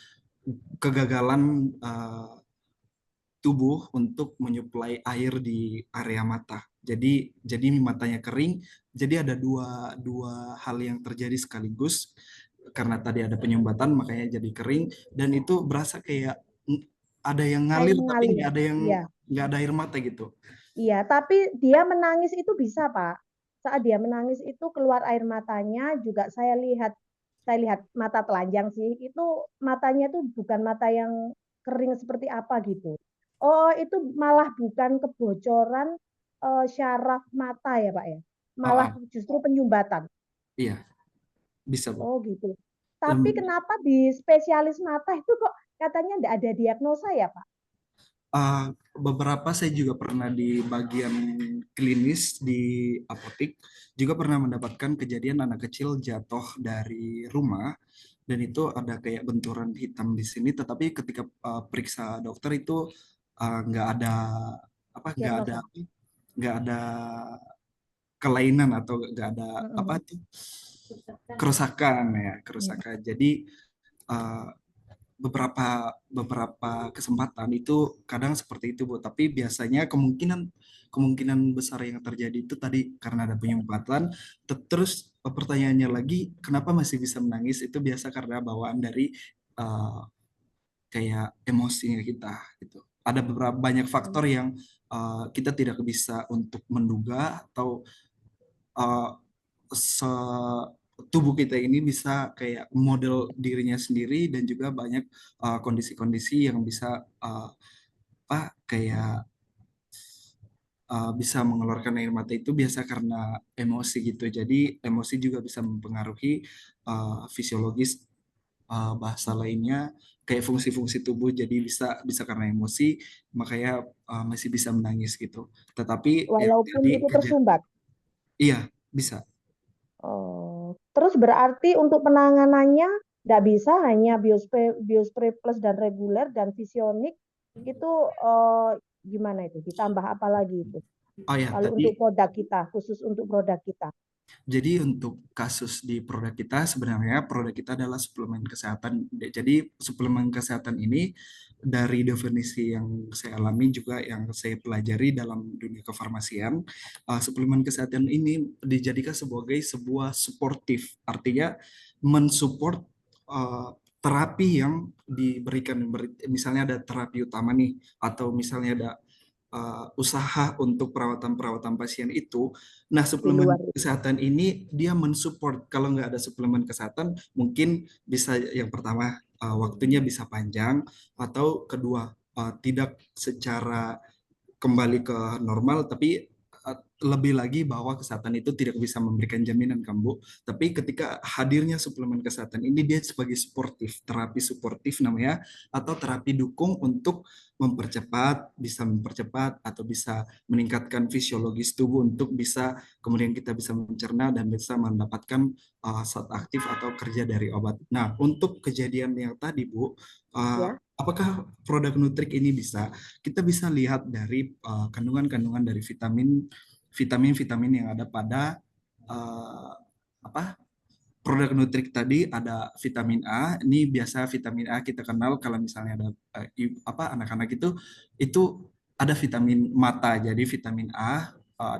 Speaker 1: kegagalan tubuh untuk menyuplai air di area mata. Jadi matanya kering. Jadi ada dua dua hal yang terjadi sekaligus karena tadi ada penyumbatan makanya jadi kering dan itu berasa kayak ada yang
Speaker 5: air
Speaker 1: ngalir tapi
Speaker 5: mengalir. Iya,
Speaker 1: nggak ada air mata gitu.
Speaker 5: iya. Tapi dia menangis itu bisa, Pak. Saat dia menangis itu keluar air matanya juga saya lihat mata telanjang sih. Itu matanya tuh bukan mata yang kering seperti apa gitu. Oh, itu malah bukan kebocoran syaraf mata ya, Pak ya.
Speaker 1: Oh,
Speaker 5: Malah
Speaker 1: oh,
Speaker 5: justru penyumbatan.
Speaker 1: iya bisa Bu.
Speaker 5: Oh gitu. Tapi kenapa di spesialis mata itu kok katanya tidak ada diagnosa ya, Pak?
Speaker 1: Beberapa saya juga pernah di bagian klinis di apotik, juga pernah mendapatkan kejadian anak kecil jatuh dari rumah dan itu ada kayak benturan hitam di sini, tetapi ketika periksa dokter itu nggak ada apa
Speaker 5: Diagnosa.
Speaker 1: nggak ada kelainan atau nggak ada apa
Speaker 5: Mm-mm.
Speaker 1: tuh kerusakan ya kerusakan. Jadi uh, beberapa beberapa kesempatan itu kadang seperti itu Bu, tapi biasanya kemungkinan kemungkinan besar yang terjadi itu tadi karena ada penyumbatan. Terus pertanyaannya lagi kenapa masih bisa menangis itu biasa karena bawaan dari uh, kayak emosinya kita gitu. Ada beberapa banyak faktor yang kita tidak bisa untuk menduga atau uh, tubuh kita ini bisa kayak model dirinya sendiri dan juga banyak kondisi-kondisi yang bisa apa kayak bisa mengeluarkan air mata itu biasa karena emosi gitu. Jadi emosi juga bisa mempengaruhi fisiologis bahasa lainnya kayak fungsi-fungsi tubuh jadi bisa bisa karena emosi makanya masih bisa menangis gitu. Tetapi yang
Speaker 5: Walaupun
Speaker 1: tadi
Speaker 5: itu tersumbat.
Speaker 1: iya bisa.
Speaker 5: Oh, terus berarti untuk penanganannya nggak bisa hanya biospray plus dan reguler dan visionik itu gimana itu? Ditambah apa lagi itu?
Speaker 1: Oh ya,
Speaker 5: Kalau untuk
Speaker 1: tadi
Speaker 5: produk kita, khusus untuk produk kita.
Speaker 1: jadi untuk kasus di produk kita sebenarnya produk kita adalah suplemen kesehatan. Jadi suplemen kesehatan ini dari definisi yang saya alami juga yang saya pelajari dalam dunia kefarmasian, suplemen kesehatan ini dijadikan sebagai sebuah suportif, artinya mensupport terapi yang diberikan. Misalnya ada terapi utama nih, atau misalnya ada usaha untuk perawatan-perawatan pasien itu. Nah,
Speaker 5: Di luar
Speaker 1: suplemen
Speaker 5: itu.
Speaker 1: kesehatan ini dia mensupport. Kalau nggak ada suplemen kesehatan, mungkin bisa yang pertama waktunya bisa panjang, atau kedua tidak secara kembali ke normal, tapi lebih lagi bahwa kesehatan itu tidak bisa memberikan jaminan kan Bu. Tapi ketika hadirnya suplemen kesehatan ini dia sebagai suportif, terapi suportif namanya, atau terapi dukung untuk bisa mempercepat atau bisa meningkatkan fisiologis tubuh untuk bisa kemudian kita bisa mencerna dan bisa mendapatkan zat aktif atau kerja dari obat. Nah, untuk kejadian yang tadi Bu,
Speaker 5: Ya.
Speaker 1: apakah produk Nutrik ini bisa? Kita bisa lihat dari kandungan-kandungan dari vitamin-vitamin yang ada pada uh, apa produk Nutrik tadi. Ada vitamin A. Ini biasa vitamin A kita kenal kalau misalnya ada anak-anak itu ada vitamin mata. Jadi vitamin A.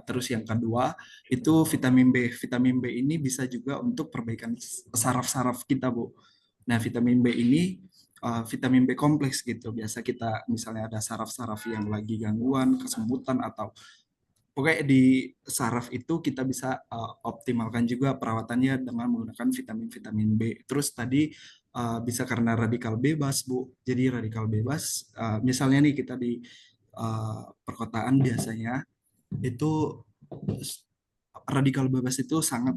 Speaker 1: Terus yang kedua itu vitamin B. Vitamin B ini bisa juga untuk perbaikan saraf-saraf kita, Bu. Nah, vitamin B ini vitamin B kompleks gitu. Biasa kita misalnya ada saraf-saraf yang lagi gangguan, kesemutan atau pokoknya di saraf itu kita bisa optimalkan juga perawatannya dengan menggunakan vitamin-vitamin B. Terus tadi bisa karena radikal bebas, Bu. Jadi radikal bebas, misalnya nih kita di perkotaan biasanya itu radikal bebas itu sangat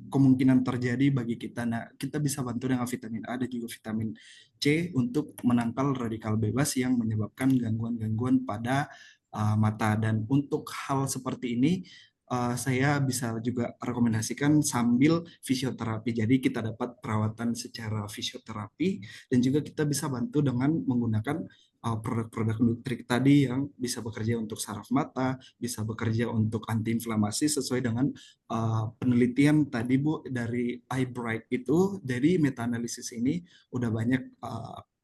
Speaker 1: kemungkinan terjadi bagi kita. Nah, kita bisa bantu dengan vitamin A dan juga vitamin C untuk menangkal radikal bebas yang menyebabkan gangguan-gangguan pada mata. Dan untuk hal seperti ini, saya bisa juga rekomendasikan sambil fisioterapi. Jadi kita dapat perawatan secara fisioterapi dan juga kita bisa bantu dengan menggunakan produk-produk nutrik tadi yang bisa bekerja untuk saraf mata, bisa bekerja untuk antiinflamasi sesuai dengan penelitian tadi Bu dari iBright itu. Dari meta-analisis ini udah banyak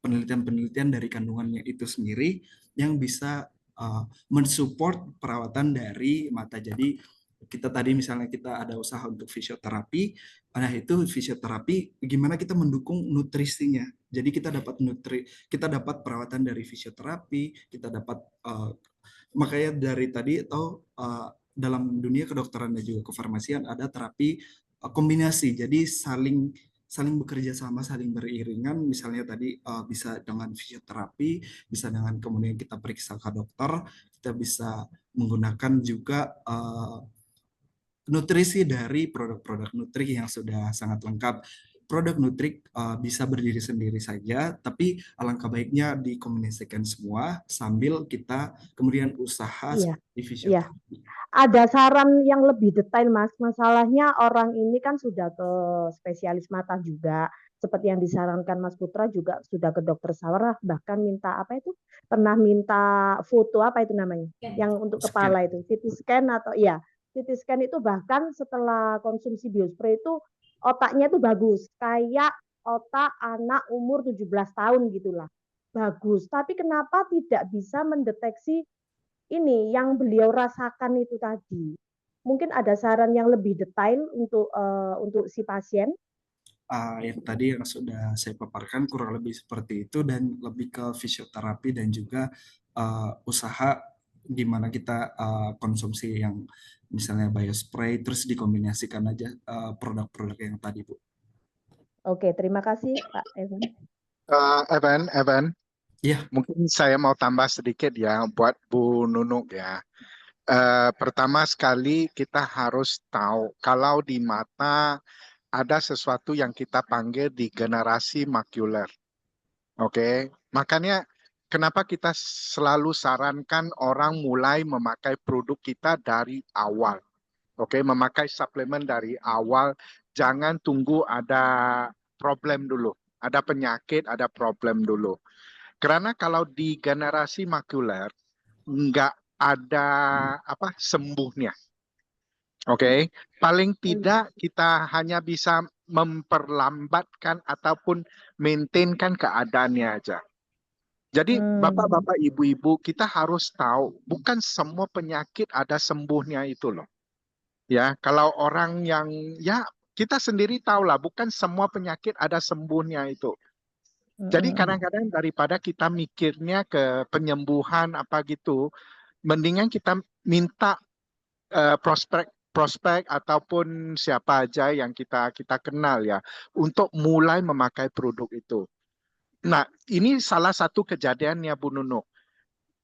Speaker 1: penelitian-penelitian dari kandungannya itu sendiri yang bisa mensupport perawatan dari mata. Jadi kita tadi misalnya kita ada usaha untuk fisioterapi, nah itu fisioterapi gimana kita mendukung nutrisinya. Jadi kita dapat perawatan dari fisioterapi, kita dapat makanya dari tadi atau dalam dunia kedokteran dan juga kefarmasian ada terapi kombinasi. Jadi saling saling bekerja sama, saling beriringan. Misalnya tadi bisa dengan fisioterapi, bisa dengan kemudian kita periksa ke dokter, kita bisa menggunakan juga nutrisi dari produk-produk nutrik yang sudah sangat lengkap. Produk nutrik bisa berdiri sendiri saja, tapi alangkah baiknya dikombinasikan semua sambil kita kemudian usaha
Speaker 5: Iya,
Speaker 1: seperti
Speaker 5: iya.
Speaker 1: fisioterapi.
Speaker 5: Ada saran yang lebih detail, Mas. Masalahnya orang ini kan sudah ke spesialis mata juga. Seperti yang disarankan Mas Putra juga sudah ke dokter saraf, bahkan minta apa itu? Pernah minta foto apa itu namanya? Yang untuk
Speaker 1: Scan.
Speaker 5: kepala itu, CT scan atau iya, CT scan itu bahkan setelah konsumsi biospray itu otaknya itu bagus, kayak otak anak umur 17 tahun gitulah. Bagus, tapi kenapa tidak bisa mendeteksi ini yang beliau rasakan itu tadi? Mungkin ada saran yang lebih detail untuk si pasien.
Speaker 1: Yang tadi yang sudah saya paparkan kurang lebih seperti itu dan lebih ke fisioterapi dan juga usaha gimana kita konsumsi yang misalnya biospray terus dikombinasikan aja produk-produk yang tadi Bu.
Speaker 5: Oke, terima kasih Pak Evan.
Speaker 6: Evan,
Speaker 1: Iya,
Speaker 6: mungkin saya mau tambah sedikit ya buat Bu Nunuk ya. Pertama sekali kita harus tahu kalau di mata ada sesuatu yang kita panggil degenerasi makular. Oke, makanya kenapa kita selalu sarankan orang mulai memakai produk kita dari awal. Oke, memakai suplemen dari awal, jangan tunggu ada problem dulu. Ada penyakit, ada problem dulu. Karena kalau degenerasi makular nggak ada apa sembuhnya. Oke, paling tidak kita hanya bisa memperlambatkan ataupun maintainkan keadaannya aja. Jadi bapak-bapak, ibu-ibu, kita harus tahu bukan semua penyakit ada sembuhnya itu loh. Ya, kalau orang yang ya kita sendiri tahu lah, bukan semua penyakit ada sembuhnya itu. Jadi kadang-kadang daripada kita mikirnya ke penyembuhan apa gitu, mendingan kita minta prospek ataupun siapa aja yang kita kenal ya untuk mulai memakai produk itu. Nah, ini salah satu kejadiannya Bu Nunuk.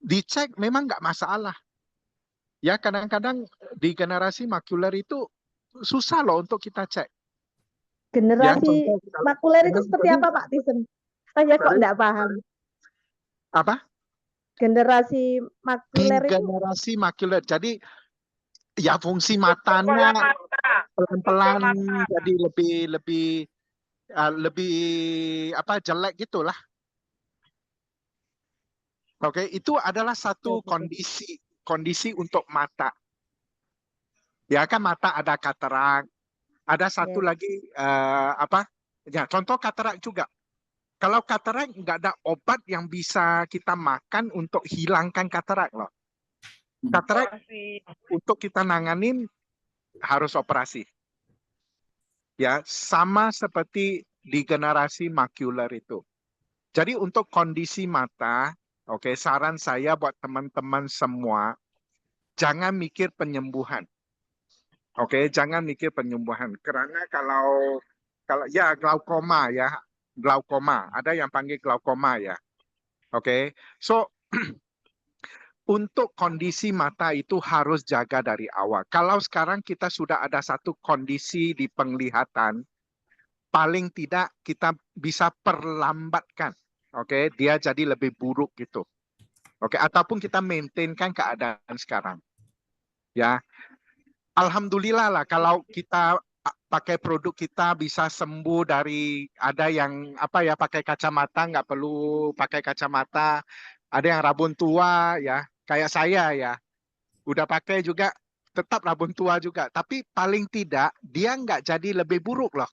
Speaker 6: Dicek memang nggak masalah. Ya, kadang-kadang di generasi makular itu susah loh untuk kita cek. Ya,
Speaker 5: Generasi
Speaker 6: contoh,
Speaker 5: makuler itu seperti
Speaker 6: jadi,
Speaker 5: apa Pak Tisen? Saya kok
Speaker 6: sorry,
Speaker 5: nggak paham.
Speaker 6: apa?
Speaker 5: Generasi makuler itu
Speaker 6: Degenerasi makular. Jadi ya fungsi matanya pelan-pelan jadi lebih apa jelek gitulah. Oke, itu adalah satu kondisi untuk mata. Ya kan mata ada katarak, ada satu lagi apa? Ya, contoh katarak juga. Kalau katarak nggak ada obat yang bisa kita makan untuk hilangkan katarak loh. Katarak untuk kita nanganin harus operasi. Ya, sama seperti degenerasi makular itu. Jadi untuk kondisi mata, oke, saran saya buat teman-teman semua, jangan mikir penyembuhan. Oke, jangan mikir penyembuhan. Karena kalau ya glaukoma ya, glaukoma, ada yang panggil glaukoma ya. Oke. So untuk kondisi mata itu harus jaga dari awal. Kalau sekarang kita sudah ada satu kondisi di penglihatan, paling tidak kita bisa perlambatkan. Oke, dia jadi lebih buruk gitu. Oke, ataupun kita maintainkan keadaan sekarang. Ya, alhamdulillah lah kalau kita pakai produk kita bisa sembuh dari ada yang apa ya pakai kacamata nggak perlu pakai kacamata, ada yang rabun tua ya, kayak saya ya, udah pakai juga tetap rabun tua juga, tapi paling tidak dia nggak jadi lebih buruk loh,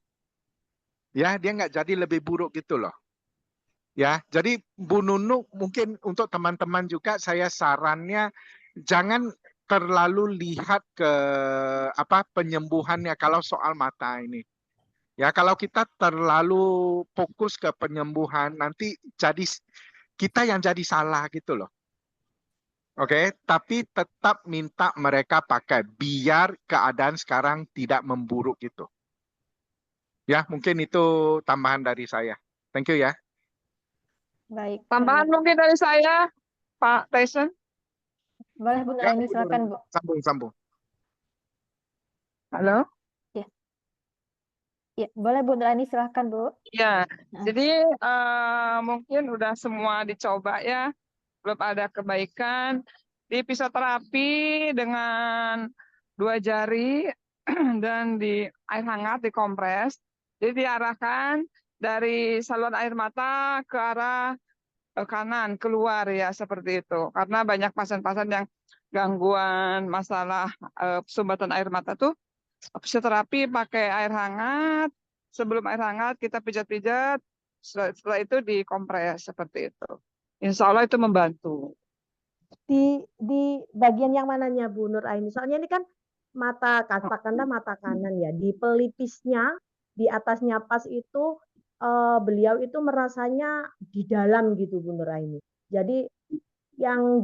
Speaker 6: ya dia nggak jadi lebih buruk gitu loh, ya. Jadi Bu Nunuk mungkin untuk teman-teman juga saya sarannya jangan terlalu lihat ke apa penyembuhannya kalau soal mata ini. Ya, kalau kita terlalu fokus ke penyembuhan, nanti jadi kita yang jadi salah gitu loh. Oke, tapi tetap minta mereka pakai biar keadaan sekarang tidak memburuk gitu. Ya, mungkin itu tambahan dari saya. Thank you ya.
Speaker 3: Baik,
Speaker 7: Tambahan mungkin dari saya, Pak Tyson.
Speaker 3: boleh Bu
Speaker 6: Ya,
Speaker 3: Nuraini, silakan Bu.
Speaker 6: sambung.
Speaker 7: Halo?
Speaker 3: Ya, boleh Bu Nuraini, silakan Bu.
Speaker 7: Ya,
Speaker 3: Nah.
Speaker 7: jadi mungkin udah semua dicoba ya, belum ada kebaikan. Di fisioterapi dengan 2 jari dan di air hangat dikompres, jadi diarahkan dari saluran air mata ke arah kanan keluar ya seperti itu. Karena banyak pasien-pasien yang gangguan masalah sumbatan air mata tuh fisioterapi pakai air hangat. Sebelum air hangat kita pijat-pijat, setelah itu dikompres seperti itu. Insya Allah itu membantu.
Speaker 5: Di bagian yang mananya Bu Nur Aini? Soalnya ini kan mata, katakanlah mata kanan ya. Di pelipisnya, di atasnya pas itu beliau itu merasanya di dalam gitu Bu Nur Aini. Jadi yang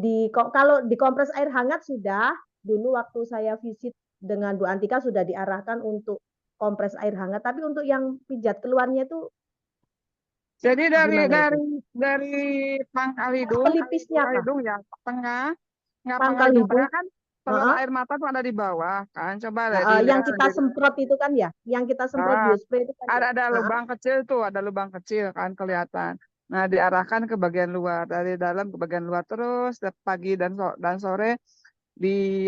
Speaker 5: kalau dikompres air hangat sudah, dulu waktu saya visit dengan Bu Antika sudah diarahkan untuk kompres air hangat, tapi untuk yang pijat keluarnya itu
Speaker 7: Jadi
Speaker 5: gimana itu?
Speaker 7: dari pangkal hidung
Speaker 5: Pelipisnya Kak,
Speaker 7: ya tengah, nggak pangkal
Speaker 5: pangkal
Speaker 7: hidung
Speaker 5: hidung.
Speaker 7: tengah kan saluran air mata tuh ada di bawah kan. Coba deh
Speaker 5: Yang
Speaker 7: dilihat
Speaker 5: kita
Speaker 7: sendiri.
Speaker 5: semprot itu kan ya, yang kita semprot
Speaker 7: Ah,
Speaker 5: biospray itu kan ya.
Speaker 7: ada lubang kecil tuh, ada lubang kecil kan kelihatan. Nah, diarahkan ke bagian luar, dari dalam ke bagian luar terus setiap pagi dan sore di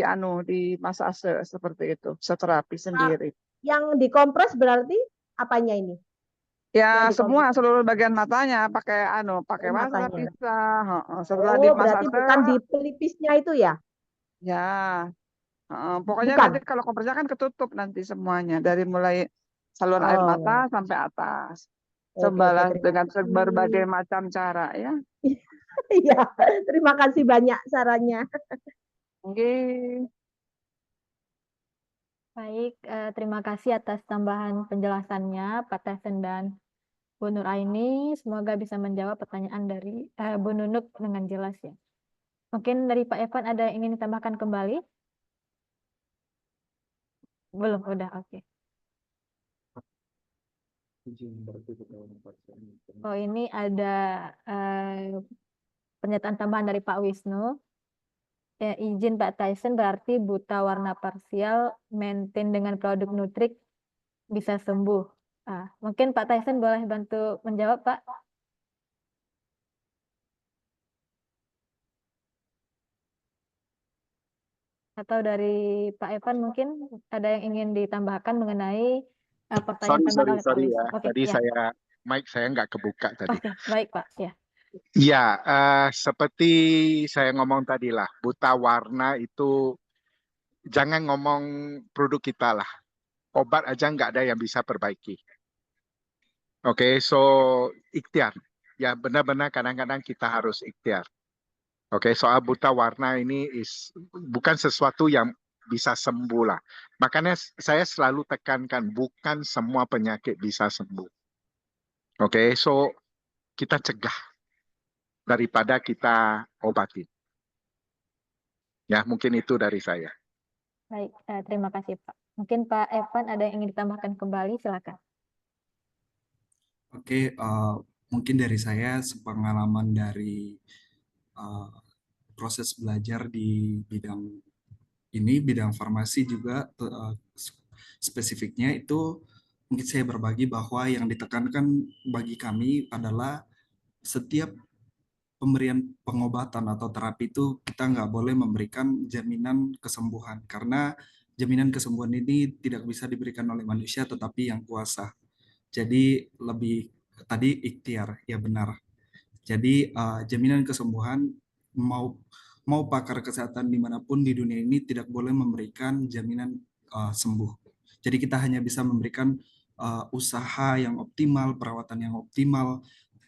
Speaker 7: masase seperti itu, terapi sendiri.
Speaker 5: Yang dikompres berarti apanya ini?
Speaker 7: Ya,
Speaker 5: Yang
Speaker 7: semua
Speaker 5: dikompres
Speaker 7: seluruh bagian matanya pakai masker
Speaker 5: matanya.
Speaker 7: pisah. Setelah
Speaker 5: Oh, berarti
Speaker 7: dimasase
Speaker 5: bukan di pelipisnya itu ya?
Speaker 7: ya, pokoknya
Speaker 5: Bukan.
Speaker 7: nanti kalau kompresnya kan ketutup nanti semuanya dari mulai saluran air
Speaker 5: Oh,
Speaker 7: mata sampai atas.
Speaker 5: oke,
Speaker 7: Cobalah
Speaker 5: terima
Speaker 7: dengan
Speaker 5: kasih.
Speaker 7: berbagai macam cara ya.
Speaker 5: Iya, terima kasih banyak sarannya.
Speaker 7: Oke.
Speaker 3: Baik, terima kasih atas tambahan penjelasannya Pak Tyson dan Bu Nuraini. Semoga bisa menjawab pertanyaan dari Bu Nunuk dengan jelas ya. Mungkin dari Pak Evan ada yang ingin ditambahkan kembali? Belum, udah, oke. Oh, ini ada pernyataan tambahan dari Pak Wisnu. Ya, izin Pak Tyson berarti buta warna parsial maintain dengan produk Nutrik bisa sembuh. Mungkin Pak Tyson boleh bantu menjawab, Pak? Atau dari Pak Evan mungkin ada yang ingin ditambahkan mengenai pertanyaan tambahan oleh Pak
Speaker 6: Sorry
Speaker 3: Wisnu.
Speaker 6: ya.
Speaker 3: Oke,
Speaker 6: Tadi
Speaker 3: ya.
Speaker 6: mic saya nggak kebuka tadi.
Speaker 3: Oke, baik Pak. Ya.
Speaker 6: Ya, seperti saya ngomong tadi lah, buta warna itu jangan ngomong produk kita lah. Obat aja nggak ada yang bisa perbaiki. Oke, so ikhtiar. Ya benar-benar kadang-kadang kita harus ikhtiar. Oke, soal buta warna ini bukan sesuatu yang bisa sembuh lah. Makanya saya selalu tekankan, bukan semua penyakit bisa sembuh. Oke, so kita cegah daripada kita obati. Ya, mungkin itu dari saya.
Speaker 3: Baik, terima kasih Pak. Mungkin Pak Evan ada yang ingin ditambahkan kembali, silakan.
Speaker 1: Oke, mungkin dari saya sepengalaman dari proses belajar di bidang ini, bidang farmasi juga spesifiknya itu mungkin saya berbagi bahwa yang ditekankan bagi kami adalah setiap pemberian pengobatan atau terapi itu kita nggak boleh memberikan jaminan kesembuhan karena jaminan kesembuhan ini tidak bisa diberikan oleh manusia tetapi yang kuasa. Jadi lebih tadi ikhtiar, ya benar. Jadi jaminan kesembuhan mau mau pakar kesehatan dimanapun di dunia ini tidak boleh memberikan jaminan sembuh. Jadi kita hanya bisa memberikan usaha yang optimal, perawatan yang optimal.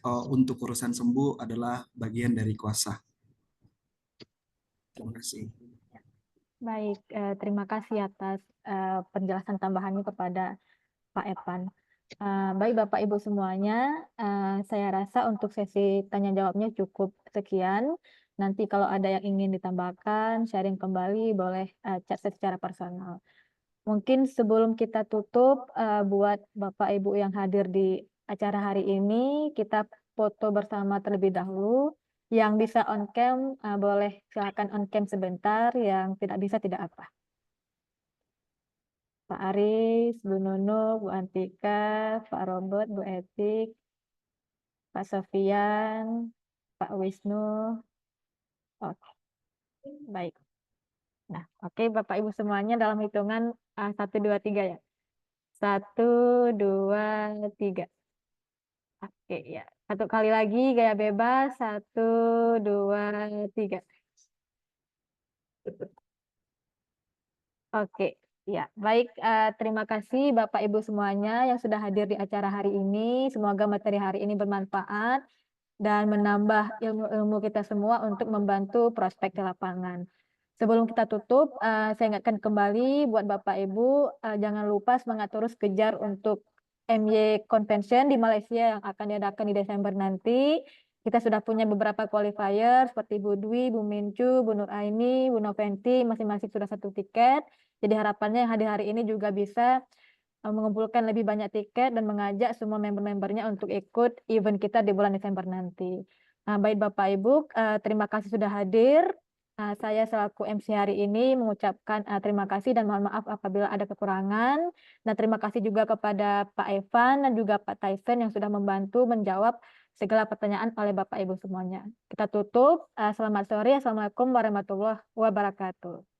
Speaker 1: Untuk urusan sembuh adalah bagian dari kuasa. Terima kasih.
Speaker 3: Baik, terima kasih atas penjelasan tambahannya kepada Pak Evan. Baik Bapak Ibu semuanya, saya rasa untuk sesi tanya jawabnya cukup sekian. Nanti kalau ada yang ingin ditambahkan, sharing kembali, boleh chat saya secara personal. Mungkin sebelum kita tutup, buat Bapak Ibu yang hadir di acara hari ini, kita foto bersama terlebih dahulu. Yang bisa on cam, boleh silakan on cam sebentar. Yang tidak bisa, tidak apa. Pak Aris, Bu Nunu, Bu Antika, Pak Robert, Bu Etik, Pak Sofian, Pak Wisnu. Oke, baik. Nah, oke Bapak Ibu semuanya dalam hitungan 1, 2, 3 ya. 1, 2, 3. Oke ya. Satu kali lagi gaya bebas. 1, 2, 3. Oke, ya baik. Terima kasih Bapak Ibu semuanya yang sudah hadir di acara hari ini. Semoga materi hari ini bermanfaat dan menambah ilmu-ilmu kita semua untuk membantu prospek di lapangan. Sebelum kita tutup, saya ingatkan kembali buat Bapak Ibu, jangan lupa semangat terus kejar untuk MY Convention di Malaysia yang akan diadakan di Desember nanti. Kita sudah punya beberapa qualifier seperti Bu Dwi, Bu Mincu, Bu Nur Aini, Bu Noventi, masing-masing sudah 1 tiket. Jadi harapannya yang hadir hari ini juga bisa mengumpulkan lebih banyak tiket dan mengajak semua member-membernya untuk ikut event kita di bulan Desember nanti. Baik Bapak Ibu, terima kasih sudah hadir. Saya selaku MC hari ini mengucapkan terima kasih dan mohon maaf apabila ada kekurangan. Dan terima kasih juga kepada Pak Evan dan juga Pak Tyson yang sudah membantu menjawab segala pertanyaan oleh Bapak Ibu semuanya. Kita tutup. Selamat sore. Assalamualaikum warahmatullahi wabarakatuh.